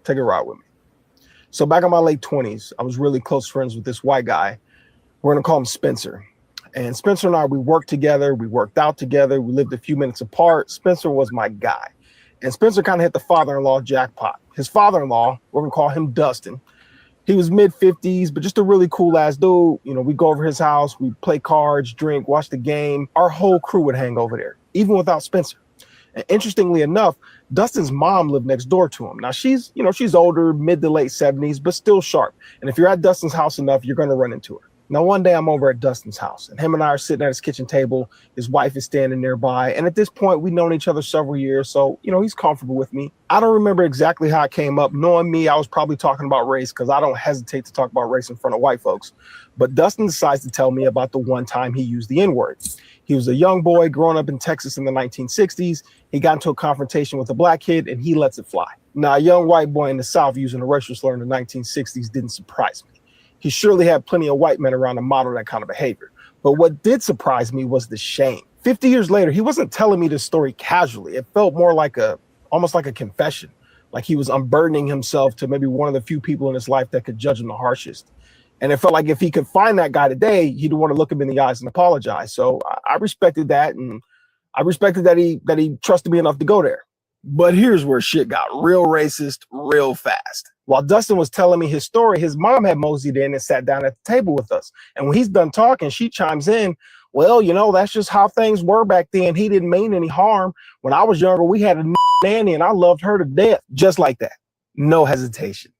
Take a ride with me. So back in my late 20s, I was really close friends with this white guy. We're going to call him Spencer. And Spencer and I, we worked together. We worked out together. We lived a few minutes apart. Spencer was my guy. And Spencer kind of hit the father-in-law jackpot. His father-in-law, we're going to call him Dustin. He was mid-50s, but just a really cool-ass dude. You know, we'd go over his house. We'd play cards, drink, watch the game. Our whole crew would hang over there, even without Spencer. And interestingly enough, Dustin's mom lived next door to him. Now, she's older, mid to late 70s, but still sharp. And if you're at Dustin's house enough, you're going to run into her. Now, one day I'm over at Dustin's house, and him and I are sitting at his kitchen table. His wife is standing nearby. And at this point, we've known each other several years. So, he's comfortable with me. I don't remember exactly how it came up. Knowing me, I was probably talking about race because I don't hesitate to talk about race in front of white folks. But Dustin decides to tell me about the one time he used the N-word. He was a young boy growing up in Texas in the 1960s. He got into a confrontation with a black kid, and he lets it fly. Now, a young white boy in the South using a racial slur in the 1960s didn't surprise me. He surely had plenty of white men around to model that kind of behavior. But what did surprise me was the shame. 50 years later, he wasn't telling me this story casually. It felt more like almost like a confession, like he was unburdening himself to maybe one of the few people in his life that could judge him the harshest. And it felt like if he could find that guy today, he'd want to look him in the eyes and apologize. So I respected that, and I respected that he trusted me enough to go there. But here's where shit got real racist real fast. While Dustin was telling me his story, his mom had moseyed in and sat down at the table with us. And when he's done talking, she chimes in, well, that's just how things were back then. He didn't mean any harm. When I was younger, we had a nanny and I loved her to death. Just like that. No hesitation.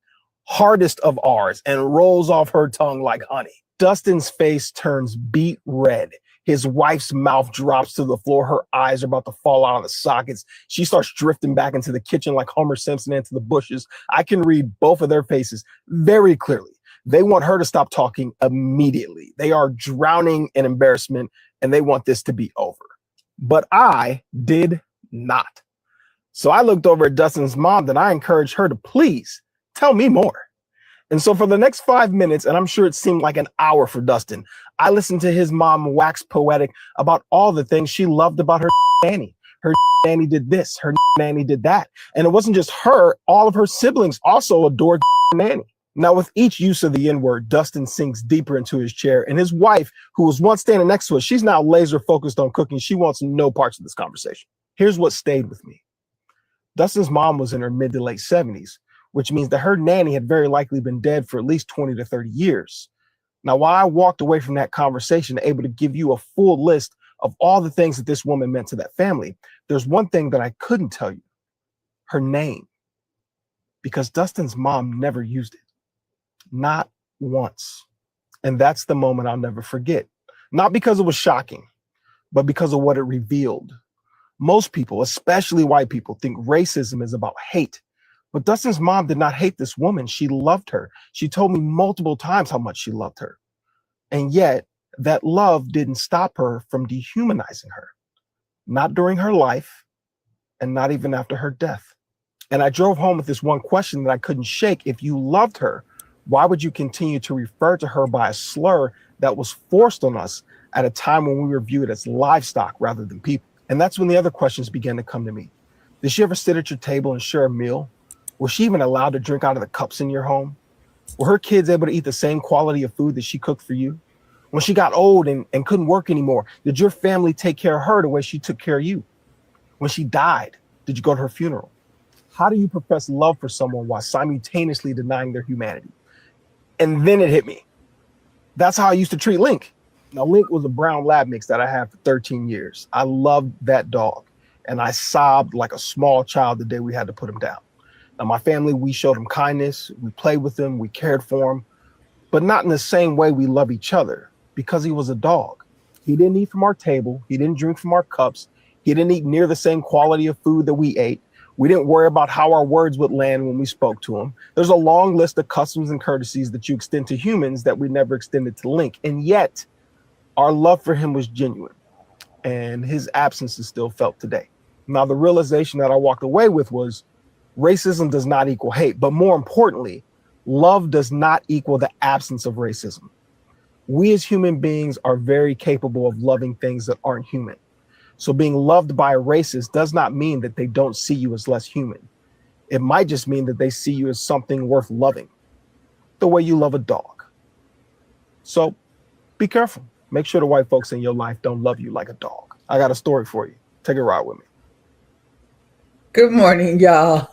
Hardest of R's, and rolls off her tongue like honey. Dustin's face turns beet red. His wife's mouth drops to the floor. Her eyes are about to fall out of the sockets. She starts drifting back into the kitchen like Homer Simpson into the bushes. I can read both of their faces very clearly. They want her to stop talking immediately. They are drowning in embarrassment, and they want this to be over. But I did not. So I looked over at Dustin's mom, and I encouraged her to please tell me more. And so for the next 5 minutes, and I'm sure it seemed like an hour for Dustin, I listened to his mom wax poetic about all the things she loved about her nanny. Her nanny did this, her nanny did that. And it wasn't just her, all of her siblings also adored nanny. Now, with each use of the N-word, Dustin sinks deeper into his chair, and his wife, who was once standing next to us, she's now laser focused on cooking. She wants no parts of this conversation. Here's what stayed with me. Dustin's mom was in her mid to late 70s, which means that her nanny had very likely been dead for at least 20 to 30 years. Now, while I walked away from that conversation able to give you a full list of all the things that this woman meant to that family, there's one thing that I couldn't tell you: her name. Because Dustin's mom never used it. Not once. And that's the moment I'll never forget. Not because it was shocking, but because of what it revealed. Most people, especially white people, think racism is about hate. But Dustin's mom did not hate this woman. She loved her. She told me multiple times how much she loved her. And yet, that love didn't stop her from dehumanizing her. Not during her life, and not even after her death. And I drove home with this one question that I couldn't shake. If you loved her, why would you continue to refer to her by a slur that was forced on us at a time when we were viewed as livestock rather than people? And that's when the other questions began to come to me. Did she ever sit at your table and share a meal? Was she even allowed to drink out of the cups in your home? Were her kids able to eat the same quality of food that she cooked for you? When she got old and couldn't work anymore, did your family take care of her the way she took care of you? When she died, did you go to her funeral? How do you profess love for someone while simultaneously denying their humanity? And then it hit me. That's how I used to treat Link. Now, Link was a brown lab mix that I had for 13 years. I loved that dog, and I sobbed like a small child the day we had to put him down. Now, my family, we showed him kindness, we played with him, we cared for him, but not in the same way we love each other, because he was a dog. He didn't eat from our table, he didn't drink from our cups, he didn't eat near the same quality of food that we ate. We didn't worry about how our words would land when we spoke to him. There's a long list of customs and courtesies that you extend to humans that we never extended to Link, and yet our love for him was genuine, and his absence is still felt today. Now, the realization that I walked away with was, racism does not equal hate, but more importantly, love does not equal the absence of racism. We as human beings are very capable of loving things that aren't human. So being loved by a racist does not mean that they don't see you as less human. It might just mean that they see you as something worth loving, the way you love a dog. So be careful. Make sure the white folks in your life don't love you like a dog. I got a story for you. Take a ride with me. Good morning, y'all.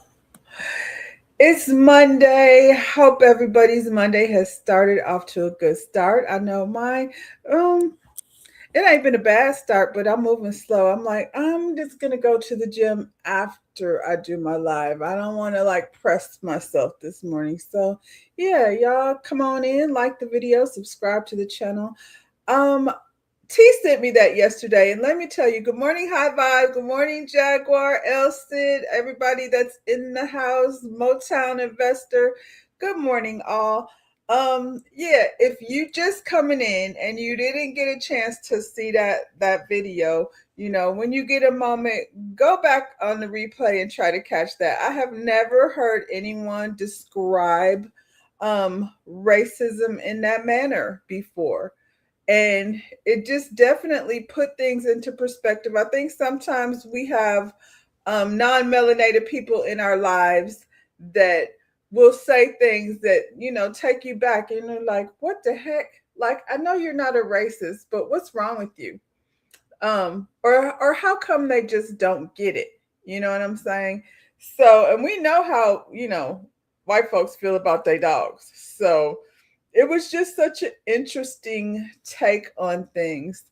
It's Monday. Hope everybody's Monday has started off to a good start. I know mine, um, it ain't been a bad start, but I'm moving slow. I'm like, I'm just gonna go to the gym after I do my live. I don't want to like press myself this morning. So yeah, y'all come on in, like the video, subscribe to the channel. Um, T sent me that yesterday, and let me tell you, good morning, High Vibe. Good morning, Jaguar, El Cid, everybody that's in the house, Motown Investor. Good morning, all. Yeah, if you just coming in and you didn't get a chance to see that video, when you get a moment, go back on the replay and try to catch that. I have never heard anyone describe racism in that manner before, and it just definitely put things into perspective. I think sometimes we have non-melanated people in our lives that will say things that take you back, and you're like, what the heck? Like, I know you're not a racist, but what's wrong with you? Or how come they just don't get it? You know what I'm saying? So, and we know how white folks feel about their dogs. So it was just such an interesting take on things.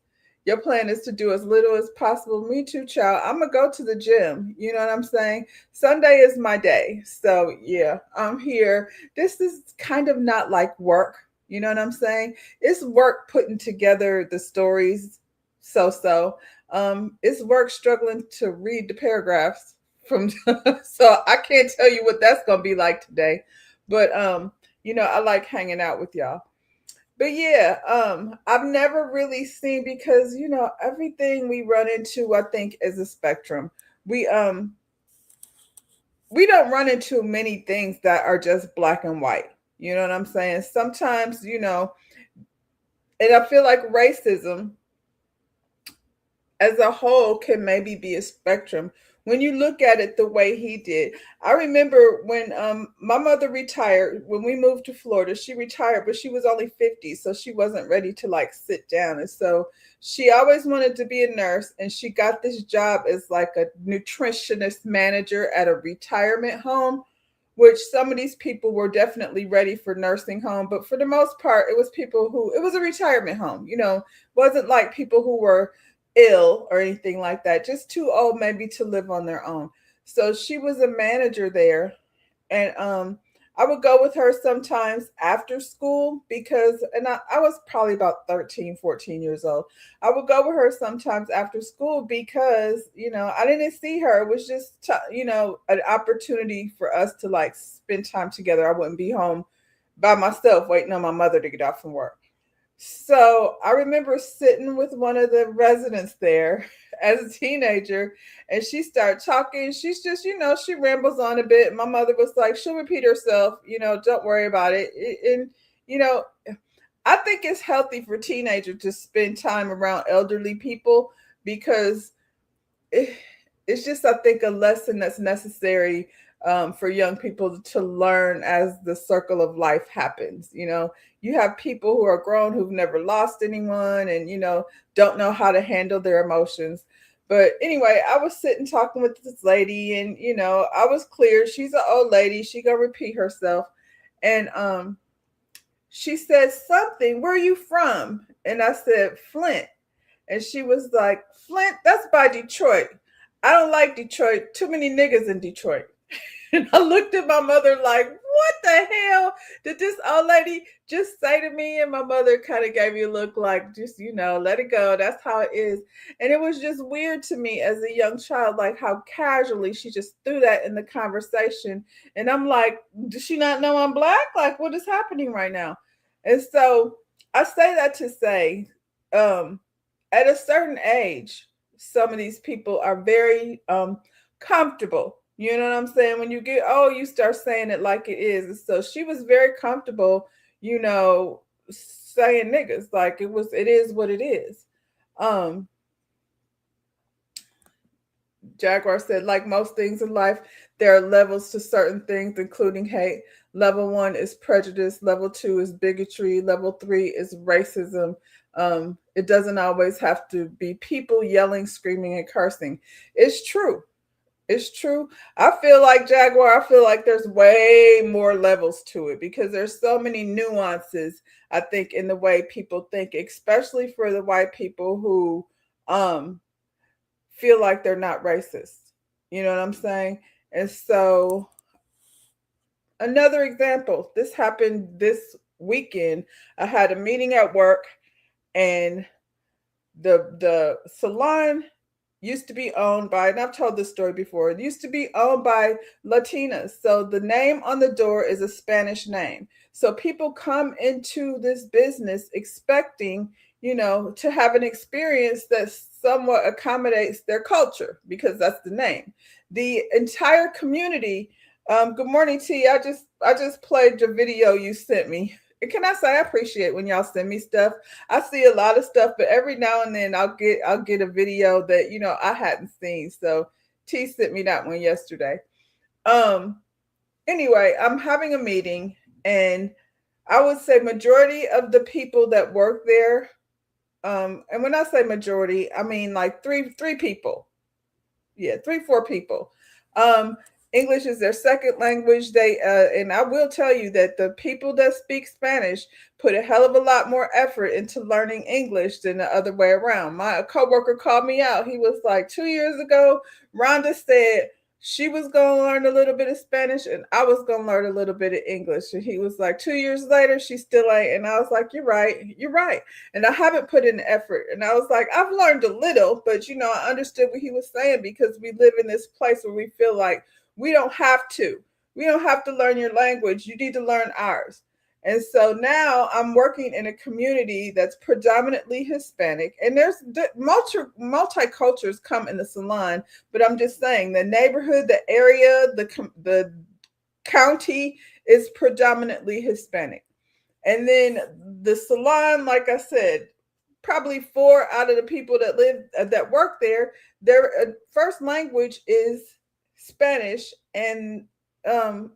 Your plan is to do as little as possible. Me too, child. I'm gonna go to the gym. You know what I'm saying? Sunday is my day. So yeah, I'm here. This is kind of not like work. You know what I'm saying? It's work putting together the stories. It's work struggling to read the paragraphs from so I can't tell you what that's gonna be like today. But I like hanging out with y'all. But yeah, I've never really seen, because everything we run into, I think, is a spectrum. We um we don't run into many things that are just black and white. You know what I'm saying? Sometimes, and I feel like racism as a whole can maybe be a spectrum when you look at it the way he did. I remember when my mother retired, when we moved to Florida. She retired, but she was only 50, so she wasn't ready to like sit down. And so she always wanted to be a nurse, and she got this job as like a nutritionist manager at a retirement home, which some of these people were definitely ready for nursing home, but for the most part it was a retirement home. Wasn't like people who were ill or anything like that, just too old maybe to live on their own. So she was a manager there, and I would go with her sometimes after school, because I was probably about 13, 14 years old. I would go with her sometimes after school because I didn't see her. It was just an opportunity for us to like spend time together. I wouldn't be home by myself waiting on my mother to get off from work. So I remember sitting with one of the residents there as a teenager, and she started talking. She's just, she rambles on a bit. My mother was like, she'll repeat herself, don't worry about it. And, you know, I think it's healthy for teenagers to spend time around elderly people, because it, it's just, I think, a lesson that's necessary for young people to learn as the circle of life happens. You have people who are grown who've never lost anyone, and don't know how to handle their emotions. But anyway, I was sitting talking with this lady, and I was clear she's an old lady. She gonna repeat herself, and she said something. Where are you from? And I said Flint. And she was like, Flint, that's by Detroit. I don't like Detroit. Too many niggas in Detroit. And I looked at my mother like, what the hell did this old lady just say to me? And my mother kind of gave me a look like, just, let it go. That's how it is. And it was just weird to me as a young child, like how casually she just threw that in the conversation. And I'm like, does she not know I'm black? Like, what is happening right now? And so I say that to say, um, at a certain age, some of these people are very comfortable. You know what I'm saying? When you get old, you start saying it like it is. So she was very comfortable, saying niggas like it is what it is. Um, Jaguar said, like most things in life, there are levels to certain things, including hate. Level 1 is prejudice. Level 2 is bigotry. Level 3 is racism. It doesn't always have to be people yelling, screaming, and cursing. It's true. It's true. I feel like Jaguar, I feel like there's way more levels to it because there's so many nuances, I think, in the way people think, especially for the white people who feel like they're not racist. You know what I'm saying? And so another example, this happened this weekend. I had a meeting at work and the salon used to be owned by, and I've told this story before, it used to be owned by Latinas. So the name on the door is a Spanish name. So people come into this business expecting, to have an experience that somewhat accommodates their culture because that's the name. The entire community, good morning, T. I just played the video you sent me. Can I say I appreciate when y'all send me stuff? I see a lot of stuff, but every now and then I'll get a video that I hadn't seen. So T sent me that one yesterday. Anyway, I'm having a meeting, and I would say majority of the people that work there, and when I say majority, I mean like three people. Yeah, 3-4 people. English is their second language. And I will tell you that the people that speak Spanish put a hell of a lot more effort into learning English than the other way around. My coworker called me out. He was like, 2 years ago, Rhonda said she was going to learn a little bit of Spanish and I was going to learn a little bit of English. And he was like, 2 years later, she still ain't. And I was like, you're right. And I haven't put in effort. And I was like, I've learned a little, but I understood what he was saying because we live in this place where we feel like we don't have to. We don't have to learn your language. You need to learn ours. And so now I'm working in a community that's predominantly Hispanic, and there's multicultures come in the salon. But I'm just saying the neighborhood, the area, the county is predominantly Hispanic. And then the salon, like I said, probably 4 out of the people that work there, their first language is Spanish, and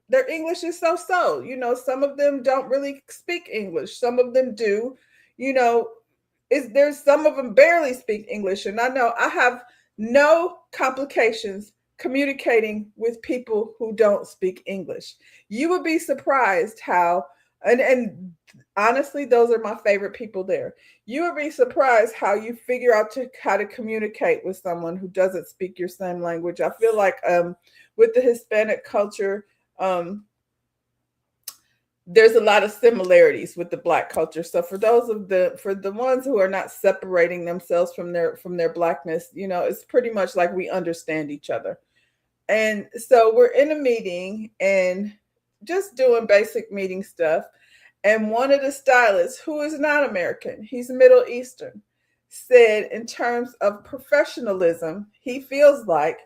their English is so. Some of them don't really speak English. Some of them do. There's some of them barely speak English, and I know I have no complications communicating with people who don't speak English. You would be surprised how, and honestly, those are my favorite people there. You would be surprised how you figure out how to communicate with someone who doesn't speak your same language. I feel like with the Hispanic culture, there's a lot of similarities with the Black culture. So for the ones who are not separating themselves from their Blackness, it's pretty much like we understand each other. And so we're in a meeting and just doing basic meeting stuff. And one of the stylists, who is not American, he's Middle Eastern, said in terms of professionalism, he feels like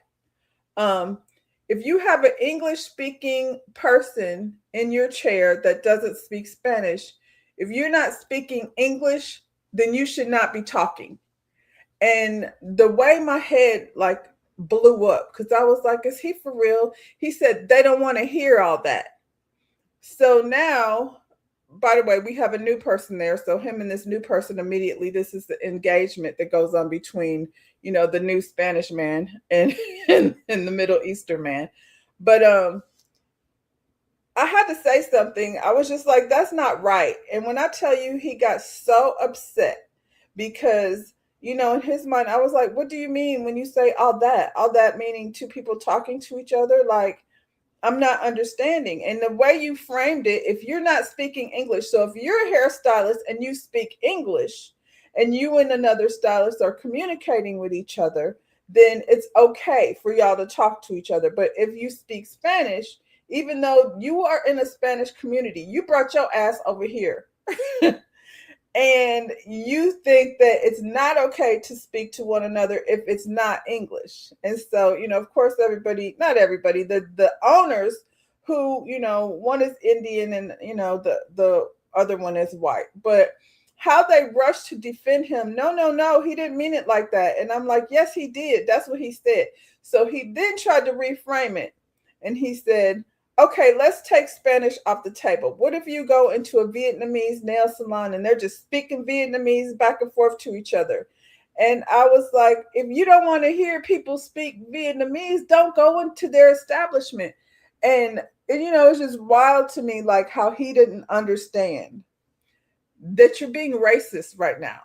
if you have an English-speaking person in your chair that doesn't speak Spanish, if you're not speaking English, then you should not be talking. And the way my head blew up, because I was like, is he for real? He said, they don't want to hear all that. So now, by the way, we have a new person there. So him and this new person immediately, this is the engagement that goes on between, the new Spanish man and the Middle Eastern man. But I had to say something. I was just like, that's not right. And when I tell you, he got so upset because, in his mind, I was like, what do you mean when you say all that? All that meaning two people talking to each other? Like, I'm not understanding. And the way you framed it, if you're not speaking English, so if you're a hairstylist and you speak English and you and another stylist are communicating with each other, then it's okay for y'all to talk to each other. But if you speak Spanish, even though you are in a Spanish community, you brought your ass over here. And you think that it's not okay to speak to one another if it's not English. And so, of course, not everybody, the owners who, one is Indian and, the other one is white. But how they rushed to defend him. No, no, no, he didn't mean it like that. And I'm like, yes, he did. That's what he said. So he then tried to reframe it. And he said, okay, let's take Spanish off the table. What if you go into a Vietnamese nail salon and they're just speaking Vietnamese back and forth to each other? And I was like, if you don't want to hear people speak Vietnamese, don't go into their establishment. And you know, it's just wild to me, like how he didn't understand that you're being racist right now.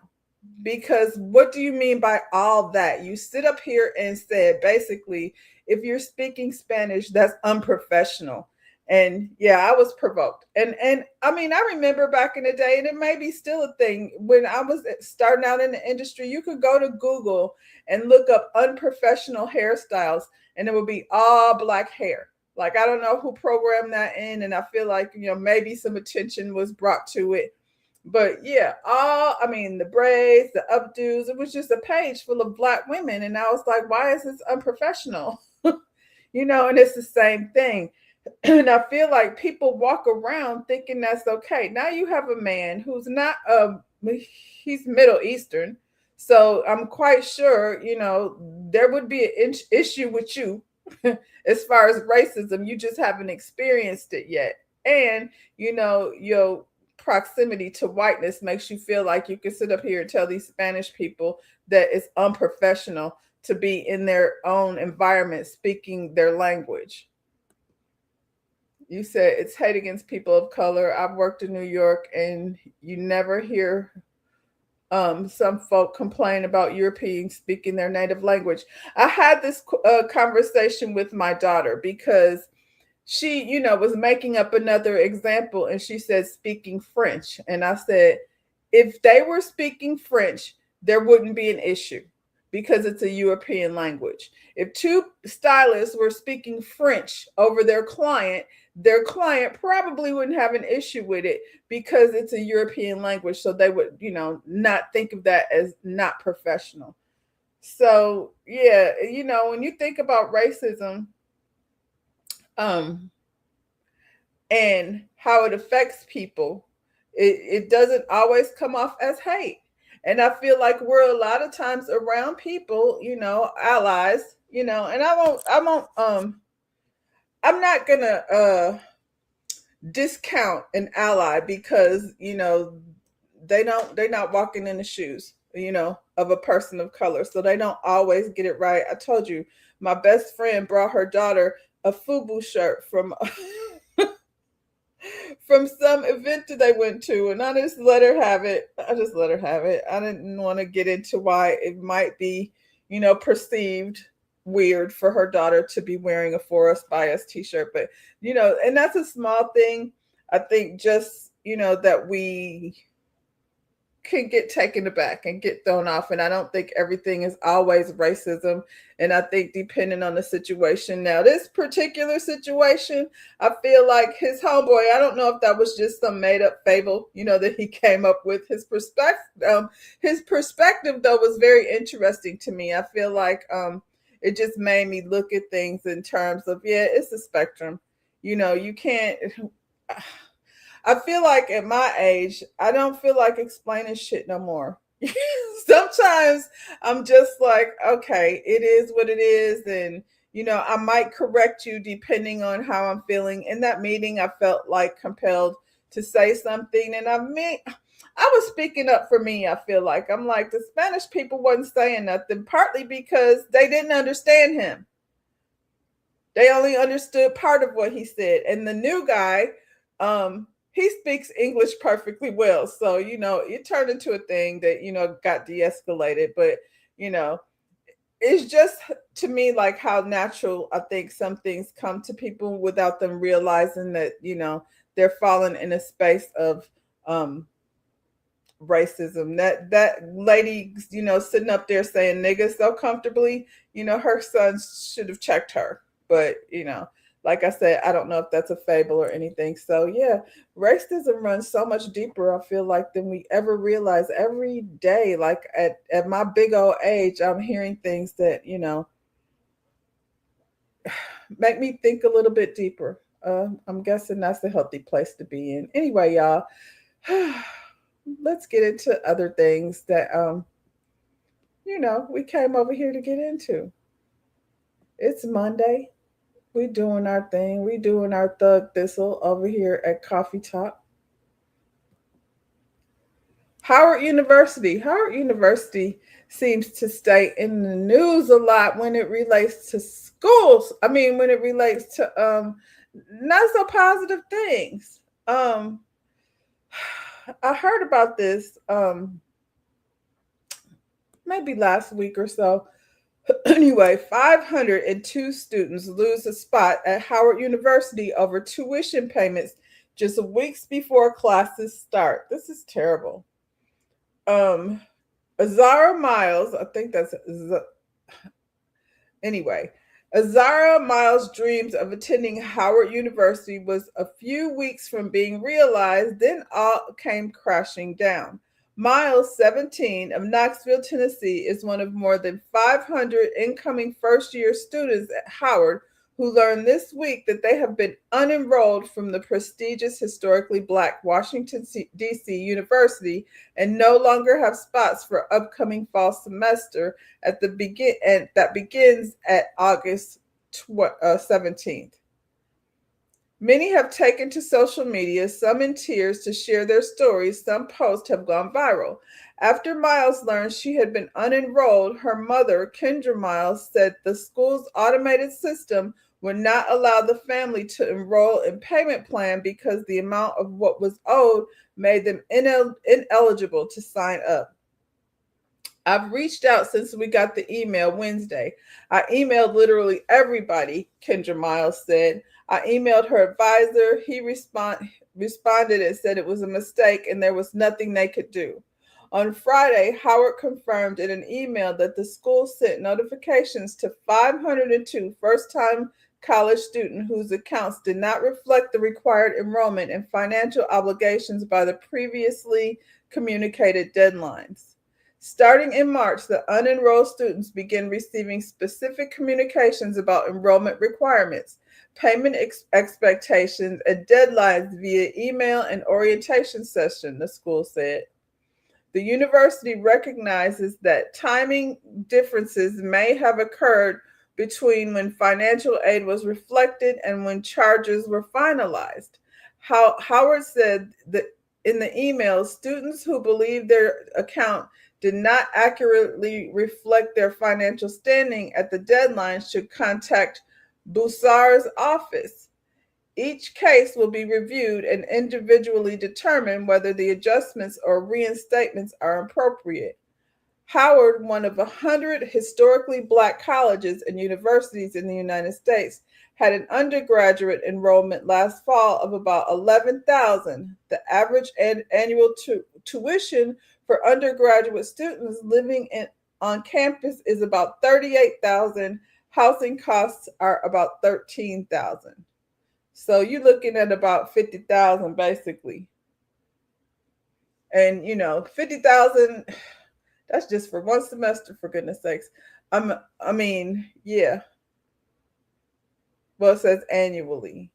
Because what do you mean by all that? You sit up here and said basically, if you're speaking Spanish, that's unprofessional. And yeah, I was provoked. And I mean, I remember back in the day, and it may be still a thing, when I was starting out in the industry, you could go to Google and look up unprofessional hairstyles, and it would be all black hair. Like, I don't know who programmed that in, and I feel like, you know, maybe some attention was brought to it. But yeah, I mean, the braids, the updos, it was just a page full of black women. And I was like, why is this unprofessional? You know, and it's the same thing. And I feel like people walk around thinking that's okay. Now you have a man who's not, he's Middle Eastern. So I'm quite sure, you know, there would be an issue with you as far as racism. You just haven't experienced it yet. And, you know, your proximity to whiteness makes you feel like you can sit up here and tell these Spanish people that it's unprofessional to be in their own environment speaking their language. You said it's hate against people of color. I've worked in New York, and you never hear some folk complain about Europeans speaking their native language. I had this conversation with my daughter because she, you know, was making up another example, and she said speaking French. And I said, if they were speaking French, there wouldn't be an issue because it's a European language. If two stylists were speaking French over their client probably wouldn't have an issue with it because it's a European language. So they would, you know, not think of that as not professional. So yeah, you know, when you think about racism, and how it affects people, it doesn't always come off as hate. And I feel like we're a lot of times around people, you know, allies, you know, and I'm not gonna discount an ally because, you know, they're not walking in the shoes, you know, of a person of color. So they don't always get it right. I told you, my best friend brought her daughter a FUBU shirt from from some event that they went to, and I just let her have it. I didn't want to get into why it might be, you know, perceived weird for her daughter to be wearing a Forest Bias t-shirt. But, you know, and that's a small thing. I think just, you know, that we can get taken aback and get thrown off. And I don't think everything is always racism. And I think depending on the situation, now this particular situation, I feel like his homeboy, I don't know if that was just some made up fable, you know, that he came up with. His perspective though was very interesting to me. I feel like it just made me look at things in terms of, yeah, it's a spectrum. You know, you can't I feel like at my age, I don't feel like explaining shit no more. Sometimes I'm just like, okay, it is what it is. And, you know, I might correct you depending on how I'm feeling. In that meeting, I felt like compelled to say something. And I was speaking up for me, I feel like. I'm like, the Spanish people wasn't saying nothing, partly because they didn't understand him. They only understood part of what he said. And the new guy, he speaks English perfectly well. So, you know, it turned into a thing that, you know, got de-escalated. But, you know, it's just to me like how natural I think some things come to people without them realizing that, you know, they're falling in a space of racism. That lady, you know, sitting up there saying nigga so comfortably, you know, her son should have checked her. But, you know, like I said, I don't know if that's a fable or anything. So yeah, racism runs so much deeper, I feel like, than we ever realize. Every day, like at my big old age, I'm hearing things that, you know, make me think a little bit deeper. I'm guessing that's a healthy place to be in. Anyway, y'all, let's get into other things that we came over here to get into. It's Monday. We doing our thing. We doing our thug thistle over here at Coffee Talk. Howard University. Howard University seems to stay in the news a lot when it relates to schools. I mean, when it relates to not so positive things. Um I heard about this maybe last week or so. Anyway, 502 students lose a spot at Howard University over tuition payments just weeks before classes start. This is terrible. Um, Azara Miles, I think that's anyway. Azara Miles' dreams of attending Howard University was a few weeks from being realized, then all came crashing down. Miles, 17, of Knoxville, Tennessee, is one of more than 500 incoming first year students at Howard who learned this week that they have been unenrolled from the prestigious historically Black Washington, D.C. University and no longer have spots for upcoming fall semester that begins at August 17th. Many have taken to social media, some in tears, to share their stories. Some posts have gone viral. After Miles learned she had been unenrolled, her mother, Kendra Miles, said the school's automated system would not allow the family to enroll in payment plan because the amount of what was owed made them ineligible to sign up. I've reached out since we got the email Wednesday. I emailed literally everybody, Kendra Miles said. I emailed her advisor. He responded and said it was a mistake and there was nothing they could do. On Friday, Howard confirmed in an email that the school sent notifications to 502 first-time college students whose accounts did not reflect the required enrollment and financial obligations by the previously communicated deadlines. Starting in March, the unenrolled students began receiving specific communications about enrollment requirements, payment expectations, and deadlines via email and orientation session, the school said. The university recognizes that timing differences may have occurred between when financial aid was reflected and when charges were finalized. Howard said that in the email, students who believe their account did not accurately reflect their financial standing at the deadline should contact Bussard's office. Each case will be reviewed and individually determine whether the adjustments or reinstatements are appropriate. Howard, one of 100 historically Black colleges and universities in the United States, had an undergraduate enrollment last fall of about 11,000. The average annual tuition for undergraduate students living on campus is about 38,000. Housing costs are about 13,000. So you're looking at about 50,000 basically. And 50,000, that's just for one semester, for goodness sakes. Yeah. Well, it says annually.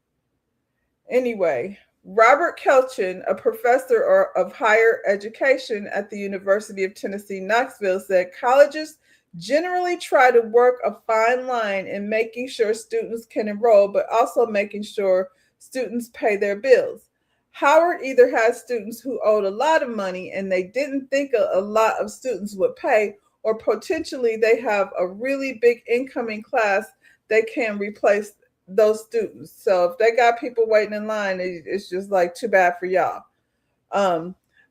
Anyway, Robert Kelchin, a professor of higher education at the University of Tennessee, Knoxville, said colleges generally try to work a fine line in making sure students can enroll, but also making sure students pay their bills. Howard either has students who owed a lot of money and they didn't think a lot of students would pay, or potentially they have a really big incoming class they can replace those students. So if they got people waiting in line, it's just like too bad for y'all.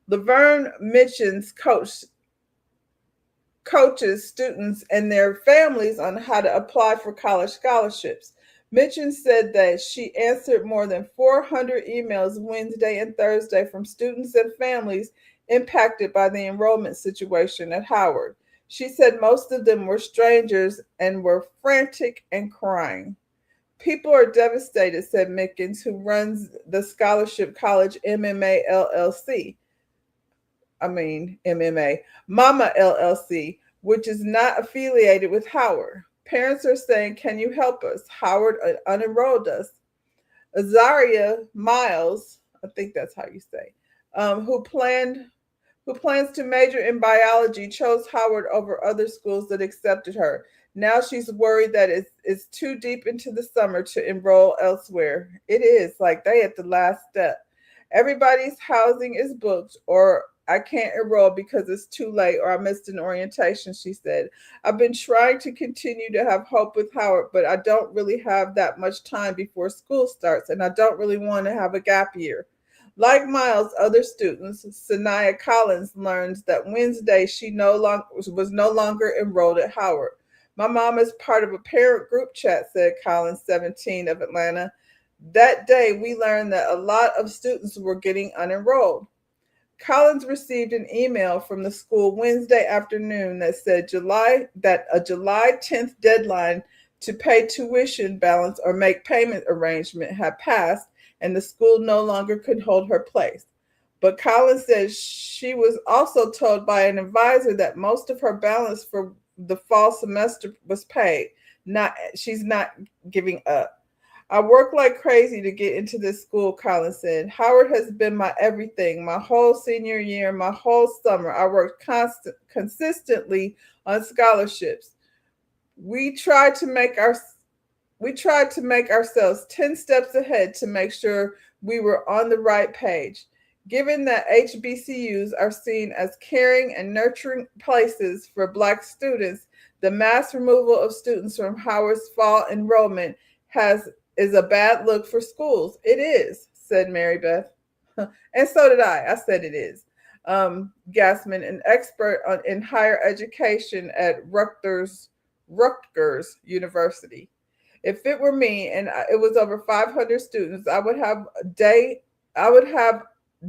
Laverne Mitchens coaches students and their families on how to apply for college scholarships. Mitchens said that she answered more than 400 emails Wednesday and Thursday from students and families impacted by the enrollment situation at Howard. She said most of them were strangers and were frantic and crying. People are devastated, said Mickens, who runs the scholarship college MMA Mama LLC, which is not affiliated with Howard. Parents are saying, can you help us? Howard unenrolled us. Azaria Miles, I think that's how you say, who planned who plans to major in biology, chose Howard over other schools that accepted her. Now she's worried that it's too deep into the summer to enroll elsewhere. It is like they at the last step. Everybody's housing is booked, or I can't enroll because it's too late, or I missed an orientation, she said. I've been trying to continue to have hope with Howard, but I don't really have that much time before school starts, and I don't really want to have a gap year. Like Miles, other students, Sanaya Collins learns that Wednesday she was no longer enrolled at Howard. My mom is part of a parent group chat, said Collins, 17, of Atlanta. That day, we learned that a lot of students were getting unenrolled. Collins received an email from the school Wednesday afternoon that said a July 10th deadline to pay tuition balance or make payment arrangement had passed, and the school no longer could hold her place. But Collins says she was also told by an advisor that most of her balance for the fall semester was paid. She's not giving up. I worked like crazy to get into this school, Collins said. Howard has been my everything, my whole senior year, my whole summer. I worked consistently on scholarships. We tried to make ourselves 10 steps ahead to make sure we were on the right page. Given that HBCUs are seen as caring and nurturing places for Black students, the mass removal of students from Howard's fall enrollment is a bad look for schools. It is, said Mary Beth. And so did I. I said it is. Gassman, an expert in higher education at Rutgers University. If it were me and it was over 500 students, I would have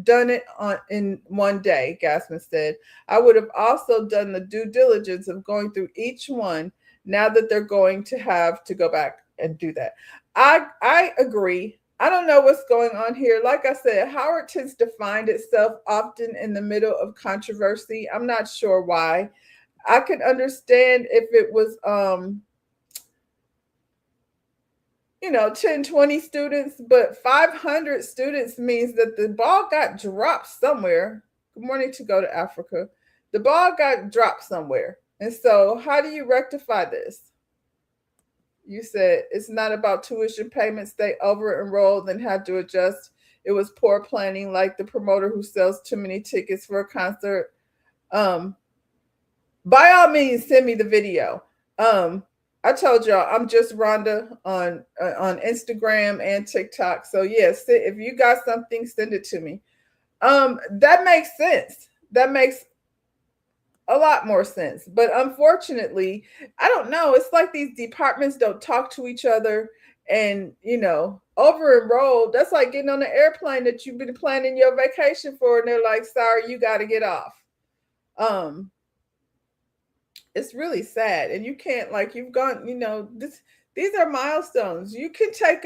done it in one day, Gassman said. I would have also done the due diligence of going through each one now that they're going to have to go back and do that. I agree. I don't know what's going on here. Like I said, Howard tends to find itself often in the middle of controversy. I'm not sure why. I could understand if it was 10, 20 students, but 500 students means that the ball got dropped somewhere. Good morning to go to Africa. The ball got dropped somewhere. And so how do you rectify this? You said it's not about tuition payments. They over-enrolled and had to adjust. It was poor planning, like the promoter who sells too many tickets for a concert. By all means, send me the video. I told y'all I'm just Rhonda on Instagram and TikTok. So yes, if you got something, send it to me. That makes sense. That makes a lot more sense. But unfortunately, I don't know. It's like these departments don't talk to each other, and over enrolled. That's like getting on an airplane that you've been planning your vacation for, and they're like, "Sorry, you got to get off." It's really sad, and you can't you've gone. These are milestones. You can take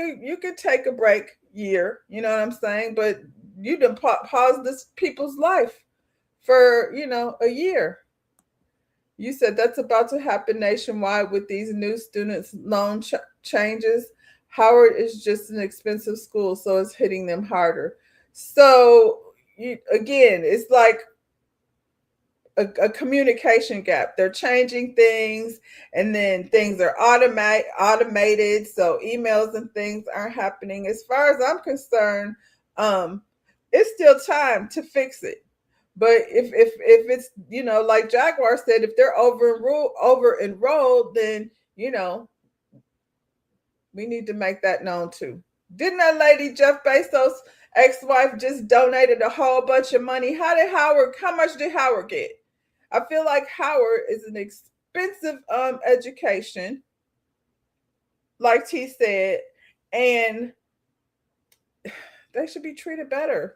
a break year. You know what I'm saying? But you done pause this people's life for a year. You said that's about to happen nationwide with these new students' loan changes. Howard is just an expensive school, so it's hitting them harder. So again, it's like a communication gap. They're changing things, and then things are automated, so emails and things aren't happening. As far as I'm concerned, it's still time to fix it. But if it's like Jaguar said, if they're over enrolled, then we need to make that known too. Didn't that lady Jeff Bezos' ex-wife just donated a whole bunch of money? How much did Howard get? I feel like Howard is an expensive education, like T said, and they should be treated better.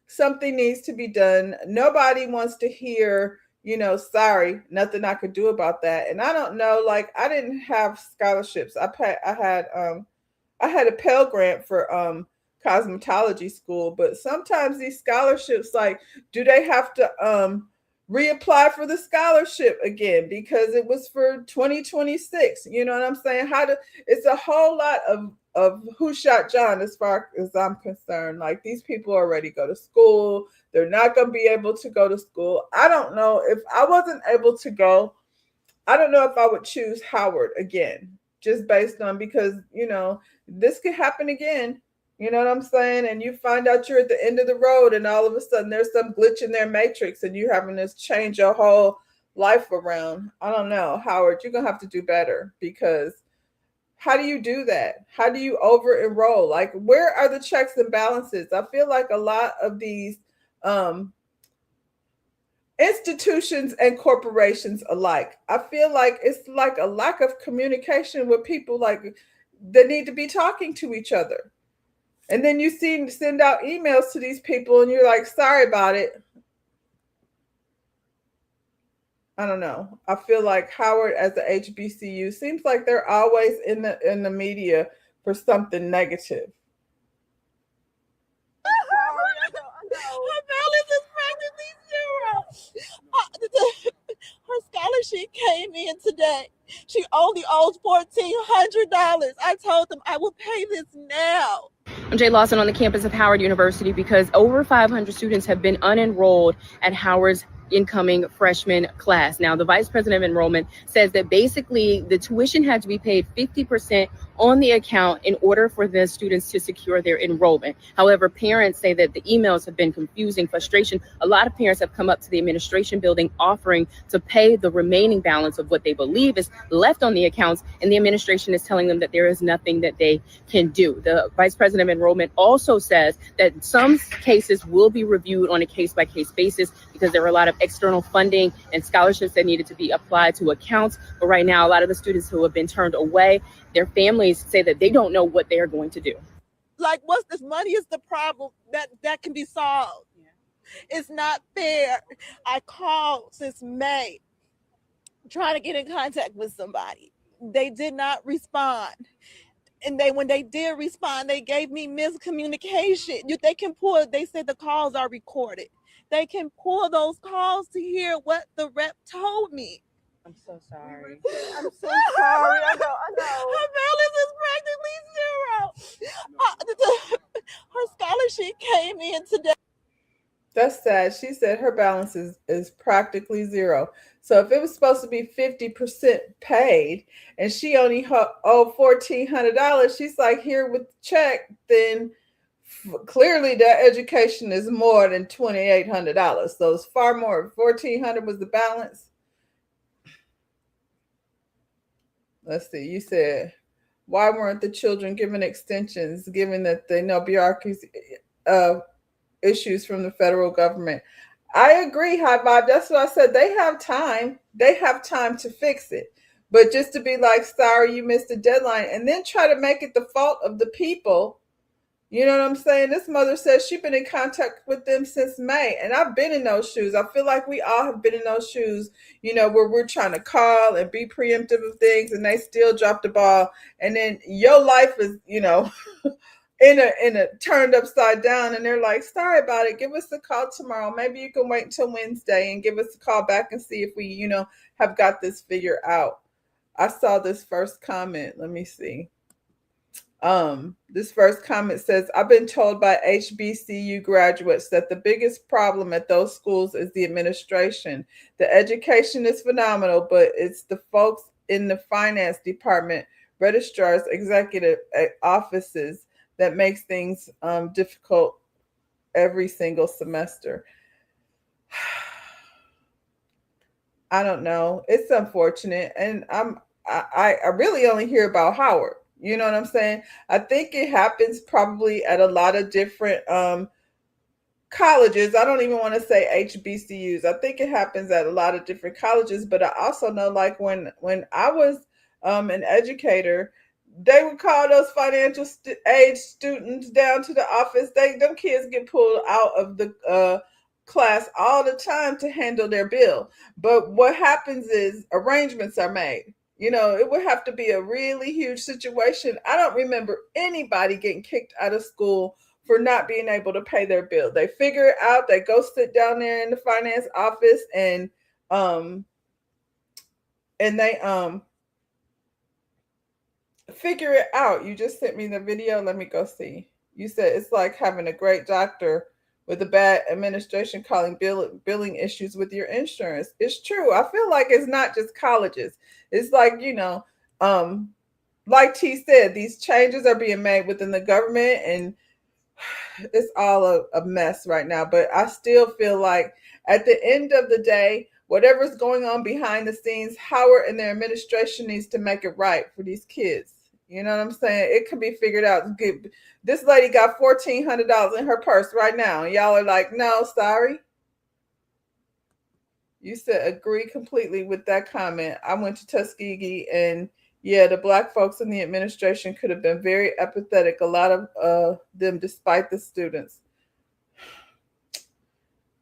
Something needs to be done. Nobody wants to hear, sorry, nothing I could do about that. And I don't know, I didn't have scholarships. I had a Pell Grant for cosmetology school, but sometimes these scholarships, do they have to reapply for the scholarship again because it was for 2026. You know what I'm saying? It's a whole lot of who shot John as far as I'm concerned. Like, these people already go to school. They're not going to be able to go to school. I don't know if I wasn't able to go. I don't know if I would choose Howard again, just based on, because, this could happen again. You know what I'm saying? And you find out you're at the end of the road, and all of a sudden there's some glitch in their matrix, and you're having to change your whole life around. I don't know, Howard, you're going to have to do better, because how do you do that? How do you over enroll? Like, where are the checks and balances? I feel like a lot of these institutions and corporations alike, I feel like it's like a lack of communication with people, like they need to be talking to each other. And then you send out emails to these people and you're like, sorry about it. I don't know. I feel like Howard as the HBCU seems like they're always in the media for something negative. Her balance is practically zero. Her scholarship came in today. She only owes $1,400. I told them I will pay this now. I'm Jay Lawson on the campus of Howard University because over 500 students have been unenrolled at Howard's incoming freshman class. Now, the vice president of enrollment says that basically the tuition had to be paid 50% on the account in order for the students to secure their enrollment. However, parents say that the emails have been confusing, frustration. A lot of parents have come up to the administration building offering to pay the remaining balance of what they believe is left on the accounts, and the administration is telling them that there is nothing that they can do. The vice president of enrollment also says that some cases will be reviewed on a case-by-case basis because there are a lot of external funding and scholarships that needed to be applied to accounts. But right now, a lot of the students who have been turned away, their families say that they don't know what they are going to do. Like, what's this? Money is the problem that can be solved. Yeah. It's not fair. I called since May trying to get in contact with somebody. They did not respond. And when they did respond, they gave me miscommunication. They said the calls are recorded. They can pull those calls to hear what the rep told me. I'm so sorry. I'm so sorry. I know. Her balance is practically zero. Her scholarship came in today. That's sad. She said her balance is practically zero. So if it was supposed to be 50% paid and she only owed $1,400, she's like, here with the check, then clearly that education is more than $2,800. So it's far more. $1,400 was the balance. Let's see. You said, why weren't the children given extensions, given that they know bureaucracy issues from the federal government? I agree, High Vibe. That's what I said. They have time. They have time to fix it. But just to be like, sorry, you missed the deadline, and then try to make it the fault of the people. You know what I'm saying? This mother says she's been in contact with them since May, and I've been in those shoes. I feel like we all have been in those shoes, where we're trying to call and be preemptive of things, and they still drop the ball. And then your life is, in a turned upside down, and they're like, sorry about it. Give us a call tomorrow. Maybe you can wait until Wednesday and give us a call back and see if we, have got this figured out. I saw this first comment. Let me see. This first comment says, I've been told by HBCU graduates that the biggest problem at those schools is the administration. The education is phenomenal, but it's the folks in the finance department, registrars, executive offices that makes things difficult every single semester. I don't know. It's unfortunate. And I really only hear about Howard. You know what I'm saying? I think it happens probably at a lot of different colleges. I don't even want to say HBCUs. I think it happens at a lot of different colleges. But I also know, like, when I was an educator, they would call those financial aid students down to the office. Them kids get pulled out of the class all the time to handle their bill. But what happens is arrangements are made. It would have to be a really huge situation. I don't remember anybody getting kicked out of school for not being able to pay their bill. They figure it out. They go sit down there in the finance office and they figure it out. You just sent me the video. Let me go see. You said it's like having a great doctor with a bad administration calling billing issues with your insurance. It's true. I feel like it's not just colleges. It's like, like T said, these changes are being made within the government, and it's all a mess right now. But I still feel like at the end of the day, whatever's going on behind the scenes, Howard and their administration needs to make it right for these kids. You know what I'm saying? It can be figured out. This lady got $1,400 in her purse right now. And y'all are like, no, sorry. You said agree completely with that comment. I went to Tuskegee, and yeah, the Black folks in the administration could have been very empathetic. A lot of them, despite the students.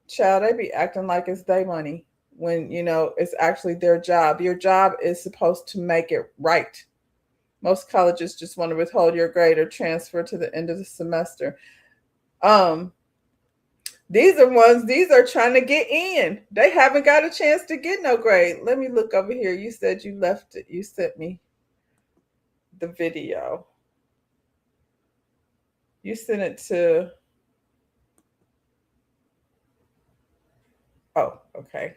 Child, they be acting like it's their money when, it's actually their job. Your job is supposed to make it right. Most colleges just want to withhold your grade or transfer to the end of the semester. These are trying to get in. They haven't got a chance to get no grade. Let me look over here. You said you left it. You sent me the video. You sent it to... Oh, okay.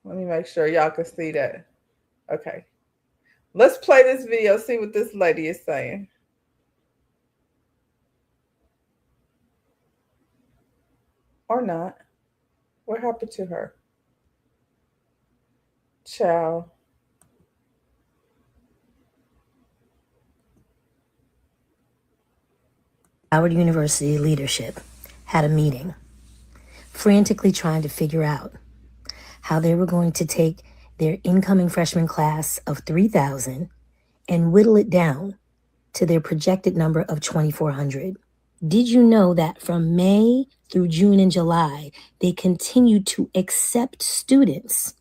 Let me make sure y'all can see that. Okay. Let's play this video, see what this lady is saying. Or not. What happened to her? Ciao. Howard University leadership had a meeting, frantically trying to figure out how they were going to take their incoming freshman class of 3,000 and whittle it down to their projected number of 2,400. Did you know that from May through June and July, they continued to accept students?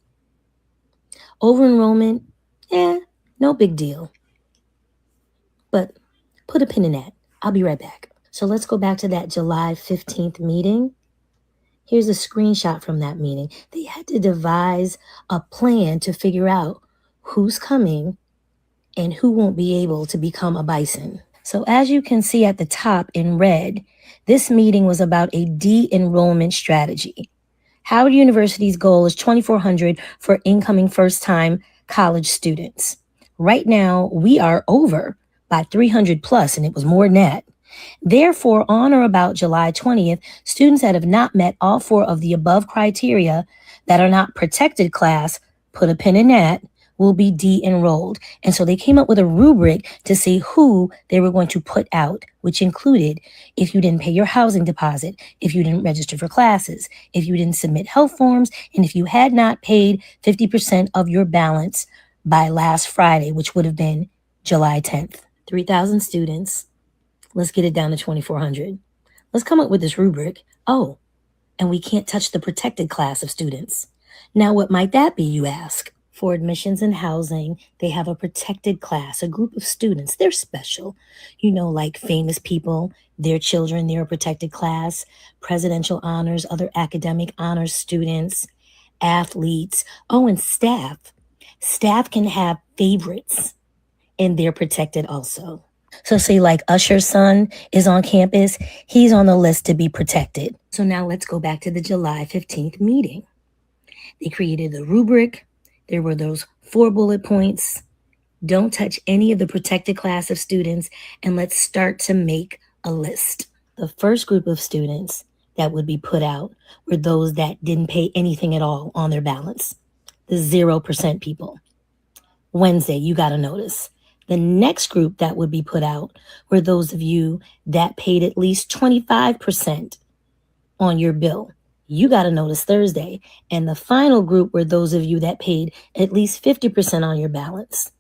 Over-enrollment, no big deal. But put a pin in that. I'll be right back. So let's go back to that July 15th meeting. Here's a screenshot from that meeting. They had to devise a plan to figure out who's coming and who won't be able to become a bison. So as you can see at the top in red, this meeting was about a de-enrollment strategy. Howard University's goal is 2,400 for incoming first-time college students. Right now, we are over by 300 plus, and it was more than that. Therefore, on or about July 20th, students that have not met all four of the above criteria that are not protected class, put a pin in that, will be de-enrolled. And so they came up with a rubric to see who they were going to put out, which included if you didn't pay your housing deposit, if you didn't register for classes, if you didn't submit health forms, and if you had not paid 50% of your balance by last Friday, which would have been July 10th. 3,000 students. Let's get it down to 2,400. Let's come up with this rubric. Oh, and we can't touch the protected class of students. Now, what might that be, you ask? For admissions and housing, they have a protected class, a group of students. They're special. Like famous people, their children, they're a protected class, presidential honors, other academic honors students, athletes. Oh, and staff. Staff can have favorites, and they're protected also. So say like Usher's son is on campus, he's on the list to be protected. So now let's go back to the July 15th meeting. They created the rubric. There were those 4 bullet points. Don't touch any of the protected class of students, and let's start to make a list. The first group of students that would be put out were those that didn't pay anything at all on their balance. The 0% people. Wednesday, you got to notice. The next group that would be put out were those of you that paid at least 25% on your bill. You got to notice Thursday. And the final group were those of you that paid at least 50% on your balance.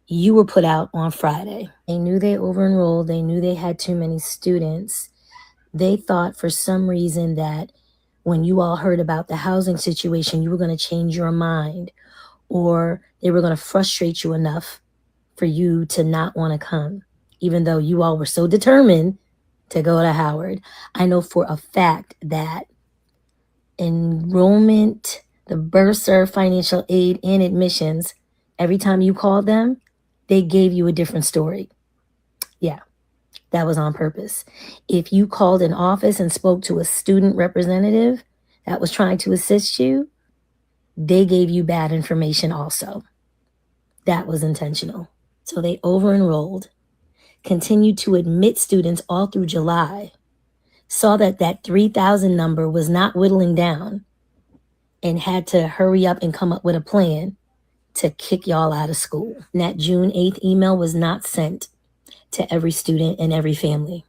You were put out on Friday. They knew they over-enrolled. They knew they had too many students. They thought for some reason that when you all heard about the housing situation, you were going to change your mind, or they were going to frustrate you enough for you to not want to come, even though you all were so determined to go to Howard. I know for a fact that enrollment, the bursar, financial aid, and admissions, every time you called them, they gave you a different story. Yeah, that was on purpose. If you called an office and spoke to a student representative that was trying to assist you, they gave you bad information also. That was intentional. So they over-enrolled, continued to admit students all through July, saw that that 3,000 number was not whittling down, and had to hurry up and come up with a plan to kick y'all out of school. And that June 8th email was not sent to every student and every family.